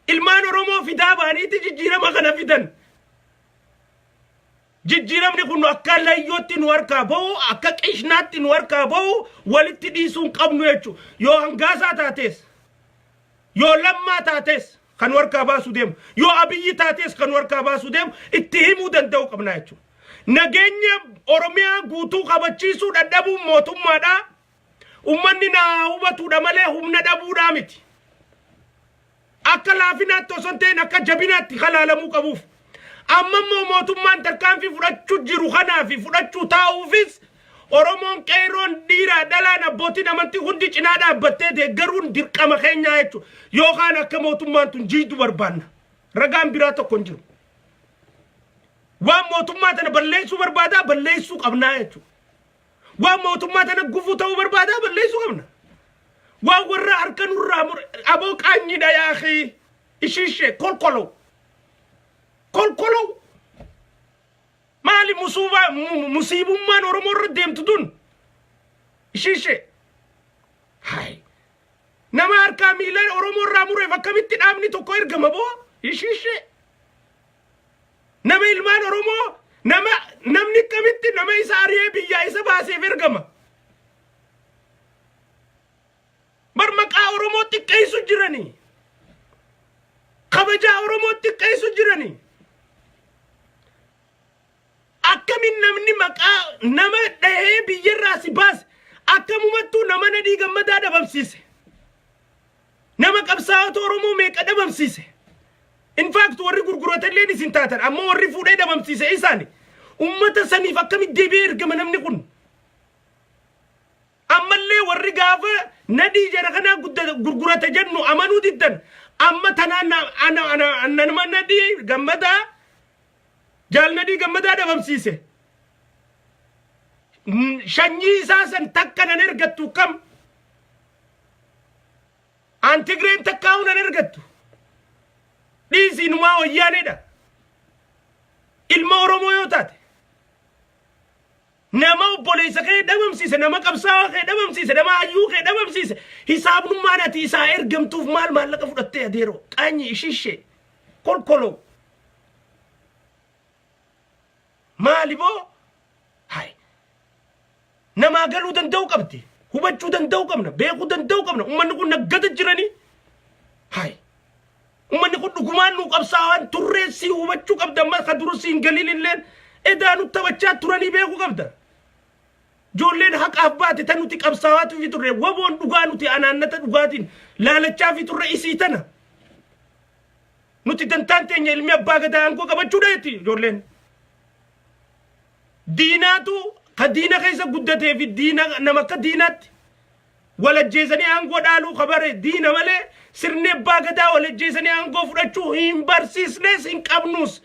Ilmaan Oromoo fidaa baaniiti jijjiirama kana fidan. Jijjiiramni kun akka layyootti nu harkaa bahu, akka qishnaatti nu harkaa bahu, walitti dhiisuun qabnu jechuudha. Yoo Hangaasaa taates, yoo Lammaa taates kan harkaa baasuu deemu, yoo Abiyyi taates kan harkaa baasuu deemu itti himuu danda'u qabna jechuudha. Nageenya Oromiyaa guutuu qabachiisuu dadhabuun mootummaadha. Uummanni naa hubatuudha malee humna dhabuudhaa miti. Akka laafinaatti osoo hin ta'in akka jabinaatti halaalamuu qabuuf. Amma immoo mootummaan tarkaanfii fudhachuu jiru kanaafi fudhachuu taa'uufis Oromoon qeerroon dhiiraa dhalaan abbootiin amantii hundi cinaa dhaabbattee deeggaruun dirqama keenyaa jechuudha. Yookaan akka mootummaan tun jiiddu barbaanna. Ragaan biraa tokko hin jiru. Waan mootummaa tana balleessuu barbaadaa balleessuu qabnaa jechuudha. Waan mootummaa tana gufuu ta'uu barbaadaa balleessuu qabna. Waan warra harka nurraa aboo qaanyiidha yaa akhi ishiishee kolkoloo. Kolkoloo. Maali musiibummaan Oromoo irra deemtu tun ishiishee. Hai. Nama harkaa miila Oromoo irraa mureef akkamitti dhaabni tokko ergama boo ishiishee. Nama ilmaan Oromoo namni akkamitti nama isa ari'ee biyyaa isa baaseef ergama. Bar maqaa Oromoo xiqqeessu jiranii. Kabajaa Oromoo xiqqeessu jiranii. Akkamin namni maqaa nama dhahee biyyarraa si baase akkamumattuu nama Nadhii Gammadaa dhabamsiise. Nama qabsaa'ota Oromoo meeqa dhabamsiise. In fact warri gurguratallee isin taatan amma warri fuudhee dhabamsiise isaani. Ummata saniif akkamitti deebi'ee ergama namni kun. Ammallee warri gaafa Nadhii jara kanaa gurgurata jennu amanuu diddan. Amma tanaan nama Nadhii Gammadaa Jaal Nadhii Gammadaa dhabamsiise. Shanyii isaa san takka nan ergattu kam. Antigreen takkaa'uu nan ergattu. Dhiisiinumaa wayyaaneedha. Ilma Oromoo yoo taate. Nama obboleessa kee dhabamsiise, nama qabsaa'aa kee dhabamsiise, nama hayyuu kee dhabamsiise. Hisaabnummaan ati isaa ergamtuuf maal maallaqa fudhattee adeeroo qaanyi ishiishee kolkoloo. Maali boo? Hai. Nama galuu danda'u qabdi. Hubachuu danda'u qabna. Beekuu danda'u qabna. Uummanni kun naggata jiranii. Hai. Uummanni kun dhugumaan nu qabsaa'aan turreessii hubachuu qabda. Amma ka durusii hin galiin illeen edaa nutti taphachaa turanii beekuu qabda. Ijoolleen haqaaf baate tan nuti qabsaa'aatu fi turre waboon dhugaa nuti anaannata dhugaatiin laalachaa fi turre isii tana. Nuti dantaan teenya ilmi abbaa gadaa aangoo qabachuudha jetti ijoolleen. Diinaatu ka diina keessa guddatee fi diina nama akka diinaatti walajjeesanii aangoo dhaaluu kabare diina malee sirni abbaa gadaa walajjeesanii aangoo fudhachuu hin barsiisnes hin qabnus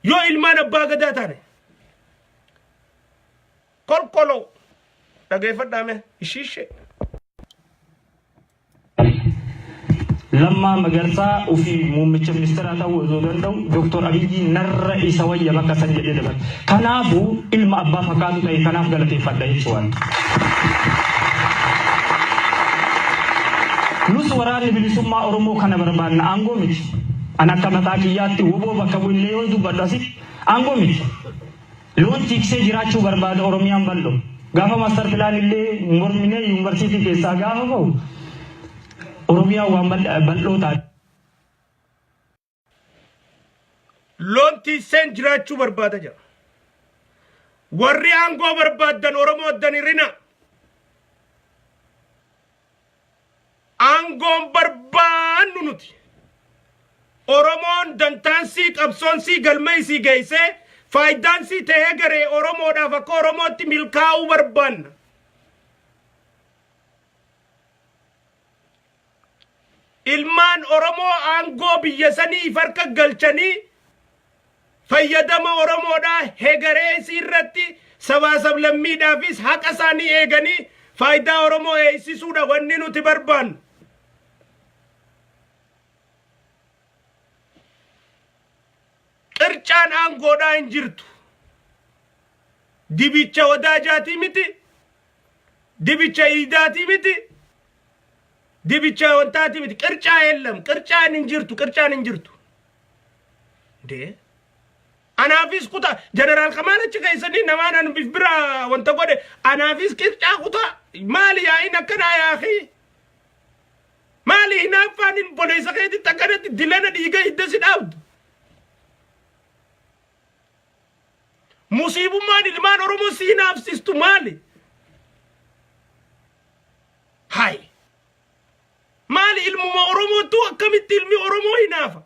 yoo ilmaan abbaa gadaa taane kolkoloo dhageeffadhaame ishiishee. Lamma Magarsaa ufi muummicha ministeera ta'uu osoo danda'u Dr. Abiyyi narra isa wayya bakka san jedhee dabar. Kanaafuu ilma abbaa fakkaatu ta'e kanaaf galateeffadha jechuudha. Nus waraanni bilisummaa Oromoo kana barbaadna aangoo miti. An akka mataa kiyyaatti woboo bakka bu'illee yoo dubbadhu asi aangoo miti. Loon tiksee jiraachuu barbaada Oromiyaan bal'oo. Gaafa maastar pilaan illee morminee yuunivarsiitii keessaa gaafa ba'u. Oromiyaa waan bal'oo taate. Loon tikseen jiraachuu barbaada jira. Warri aangoo barbaadan Oromoo addan hirina. Aangoon barbaannu nuti. Oromoon dantaansii qabsoonsii galmeessii geessee faayidaansii ta'ee garee Oromoodhaaf akka Oromootti milkaa'uu barbaanna. Ilmaan Oromoo aangoo biyya sanii farka galchanii fayyadama Oromoodhaa hegaree irratti sabaa sablammiidhaafis haqa isaanii eeganii faayidaa Oromoo eegsisuudha wanni nuti barbaannu. qircaan aangoodhaa hin jirtu. Dibicha wadaajaatii miti. Dibicha iidaatii miti. Dibicha wantaatii miti. Qircaa yeellam. Qircaan hin jirtu. Qircaan hin jirtu. Dee. Anaafis kutaa. Jeneraal Kamaalachi keessanii namaan bira wanta godhe. Anaafis qircaa kutaa. Maali yaa'iin akkanaa yaaqii. Maali hinaaffaan hin boleessa keetitti akkanatti dilana dhiiga hidda si dhaabdu. Musiibummaan ilmaan Oromoo si hinaafsistu maali? Hai. Maali ilmuma Oromootu akkamitti ilmi Oromoo hinaafa?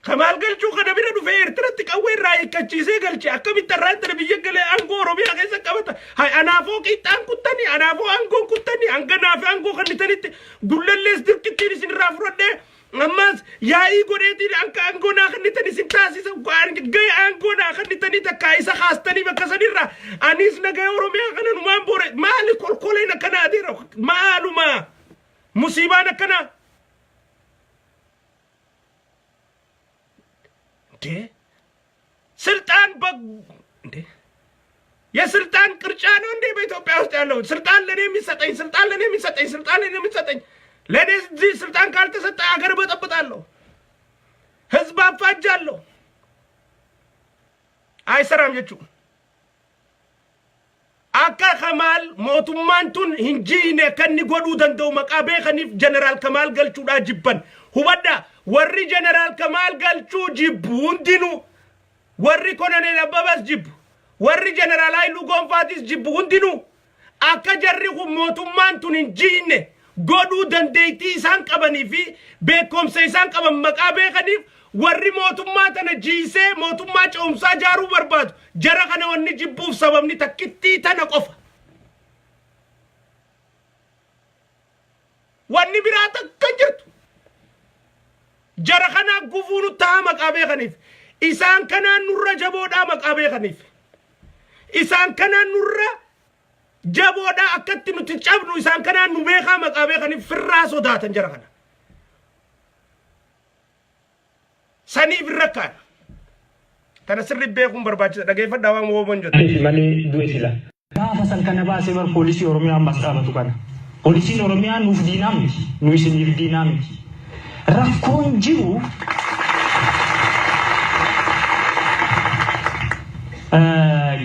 Kamaal galchuu kana bira dhufee Eertiratti qawwee irraa hiikkachiisee galche akkamitti irraa biyya galee aangoo Oromiyaa keessa qabata. Hai anaafoo qiixaan kuttanii anaafoo aangoon kuttanii hanganaa fi aangoo kannitanitti dullallees dirqittiin isin irraa fudhadhee ammas yaa'ii godheetiin akka aangoonaa kannitanii isin taasisa gahee aangoonaa kannitanii takkaa isa haastanii bakka sanirraa anis nagahee Oromiyaa kana numaan boore maali kolkoleen akkanaa adeera maalumaa musiibaan akkanaa. ስልጣን እንዴ የስልጣን ቅርጫ ነው እንዴ በኢትዮጵያ ውስጥ ያለው ስልጣን ለኔ የሚሰጠኝ ለኔ እዚህ ስልጣን ካልተሰጠ አገር በጠብጣለሁ ህዝብ አፋጃለሁ አይሰራም ጀቹ አካ ከማል ሞቱማንቱን እንጂኔ ከኒ ጎዱ ደንደው መቃቤ ከኒፍ ጀነራል ከማል ገልቹዳ ጅበን ሁበዳ ወሪ ጀነራል ከማል ገልቹ ጅቡ እንዲኑ ወሪ ኮሎኔል አበባስ ጅቡ ወሪ ጀነራል ኃይሉ ጎንፋቲስ ጅቡ እንዲኑ አካ ጀሪሁ ሞቱማንቱን እንጂኔ ጎዱ ደንደይቲ ኢሳን ቀበኒ ፊ ቤኮምሰ ኢሳን ቀበን መቃቤ ከኒፍ ወሪ ሞቱማ ተነጂሴ ሞቱማ ጨውምሳ ጃሩ በርባቱ ጀረ ከነ ወኒ ጅቡፍ ሰበብኒ ተክቲ ተነቆፈ ወኒ ቢራተ ከንጅርቱ ጀረ ከና ጉፉኑ ታ መቃቤ ከኒፍ ኢሳን ከና ኑረ ጀቦዳ መቃቤ ከኒፍ ኢሳን ከና ኑረ ጀቦዳ አከት ኑትጫብኑ ኢሳን ከና ኑቤኻ መቃቤ ከኒፍ ፍራሶ ዳተን ጀረ ከና sani birrakan tana sirri beekun barbaachi dhageeffadha dawaan woo bonjot malee du'e sila gaafa san kana baasee bar poolisii Oromiyaa ammas dhaabatu kana poolisiin Oromiyaa nuuf diinaa miti nu isiniif diinaa miti rakkoon jiru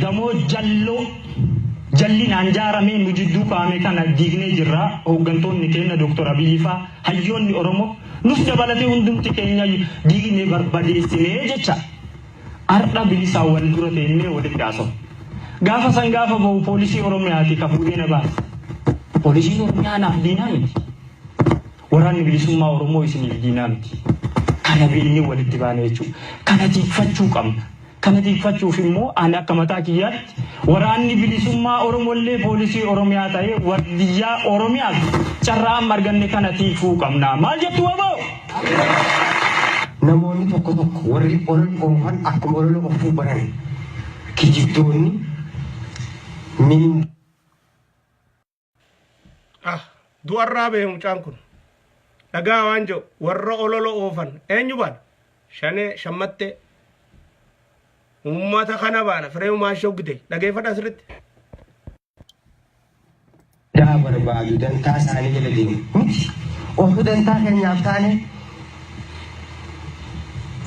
gamoo jallinaan jaaramee nu jidduu kaa'ame kana diignee jirra hooggantoonni keenya Dr. Abiy faa hayyoonni Oromoo nus dabalatee hundumti keenya diignee barbadeessinee jecha arda bilisaa wal dura teennee walitti haasa'u. Gaafa san gaafa bahu poolisii Oromiyaati ka fuudhee na baase. Poolisiin Oromiyaa naaf diinaa miti. Waraanni bilisummaa Oromoo isiniif diinaa miti. Kana beeknee walitti baane jechuudha. Kana tiikfachuu qabna. Kana tiikfachuuf immoo ani akka mataa kiyyaatti waraanni bilisummaa Oromollee poolisii Oromiyaa ta'ee waardiyyaa Oromiyaa carraa marganne kana tiikfuu qabna. Maal jettu waboo? Namoonni tokko warri olola oofan akkuma olola oofuu baran kijibdoonni min du'arraa bee mucaan kun dhagaa waan jiru warra olola oofan eenyu baana shanee shammattee ummata kana baana firee maashogde dhageeffadha asirratti. daa barbaadu dantaa isaanii jala deemu miti osoo dantaa keenyaaf taane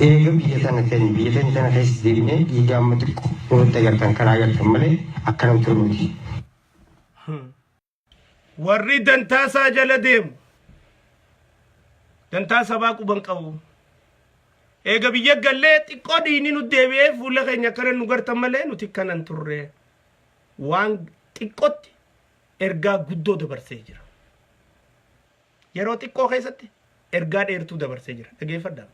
eega biyya tana keessa deemnee dhiigaa amma xiqqoo nutti agartan karaa agartan malee akkanam turnuuti. warri dantaa isaa jala deemu dantaa sabaa quban qabu eega biyya gallee xiqqoo diinii nu deebi'ee fuula keenya kana nu gartan malee nuti kanan turre waan xiqqootti ergaa guddoo dabarsee jira yeroo xiqqoo keessatti ergaa dheertuu dabarsee jira dhageeffadhaa.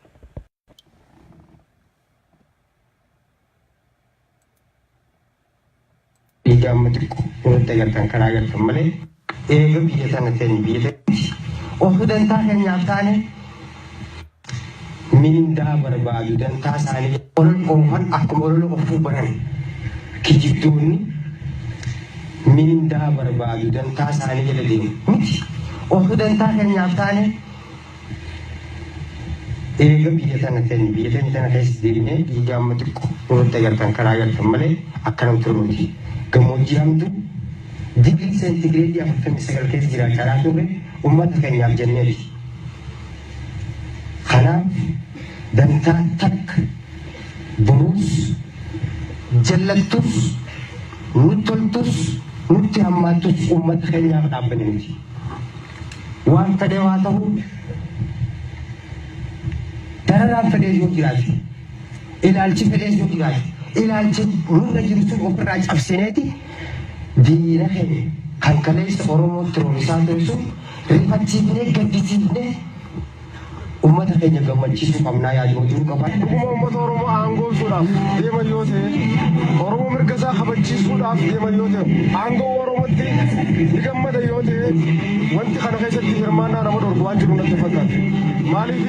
dhiigaa amma xiqqoo nutti agartan karaa agartan malee eega biyya tana osoo dantaa keenyaaf taane mindaa barbaadu dantaa isaanii olola oofan akkuma olola oofuu baran kijibdoonni mindaa barbaadu dantaa isaanii jala deemu miti osoo dantaa keenyaaf taane eega biyya tana keessa deebinee dhiiga amma xiqqoo nutti agartan karaa agartan malee akkanam turnuuti gammoojjii hamtu digrii seentigireedii 49 keessa jiraachaa turre uummata keenyaaf jenneeti. Kanaaf dantaa takka boruus jallattus nutti toltus nutti hammaattus uummata keenyaaf dhaabbanne miti. Waan ta'e waa ta'u dararaan fedhee yoo jiraate ilaalchi fedhee yoo jiraate ilaalchi nurra jiru sun ofirraa cabsineeti diina keenya kan kaleessa Oromoo tiroonisaa ture sun rifachiifnee gaddisiifnee ummata keenya gammachiisuu qabnaa yaaduu jiru qaba. Uummata Oromoo aangoomsuudhaaf deeman yoo ta'e Oromoo mirga isaa kabachiisuudhaaf deeman yoo ta'e aangoo Oromootti ni gammada yoo ta'e wanti kana keessatti hirmaannaa nama dhorku waan jiru natti fakkaata. Maaliif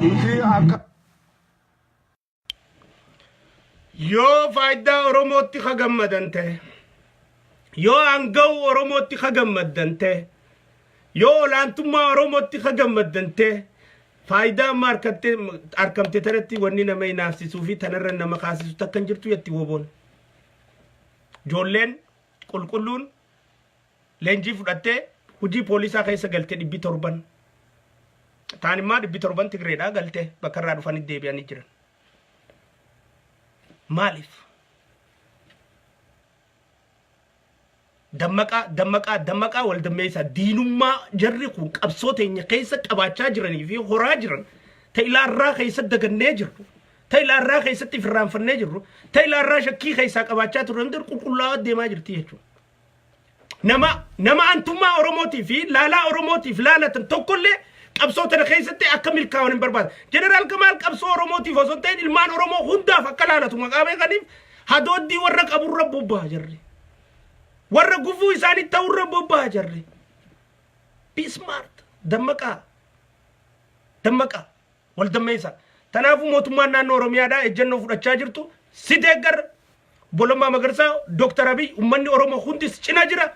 nuti akka yoo faayidaa Oromootti ka gammadan ta'e yoo aangoo Oromootti ka gammadan ta'e yoo olaantummaa Oromootti ka gammadan ta'e faayidaa amma argamte tanatti wanni nama inaafsisuu fi tanarra nama kaasisu takka hin jirtu yetti woboon. Ijoolleen qulqulluun leenjii fudhattee hojii poolisaa keessa galtee 700 taan immoo 700 Tigreedhaa galtee bakka irraa dhufanii deebi'anii jiran. Maaliif? Dammaqaa wal dammeessa diinummaa jarri kun qabsoo teenya keessa qabaachaa jiranii fi horaa jiran ta'ilaarraa keessa dagannee jirru ta'ilaarraa keessatti firraanfannee jirru ta'ilaarraa shakkii keessaa qabaachaa turan qulqullaa'aa deemaa jirti jechuudha. Nama antummaa Oromootii fi laalaa Oromootiif laalatan tokkollee qabsoo tana keessatti akka milkaa'an hin barbaada. Jeneraal Kamaal qabsoo Oromootiif osoo ta'in ilmaan Oromoo hundaaf akka laalatu maqaa beekaniif hadooddii warra qaburra bobba'aa jirri. Warra gufuu isaanii ta'urra bobba'aa jirri. Be smart. Dammaqaa wal dammeessa. Kanaafuu mootummaan naannoo Oromiyaadhaa ejjennoo fudhachaa jirtu si deeggarra. Bolommaa Magarsaa Dr. Abiy ummanni Oromoo hundis cina jira.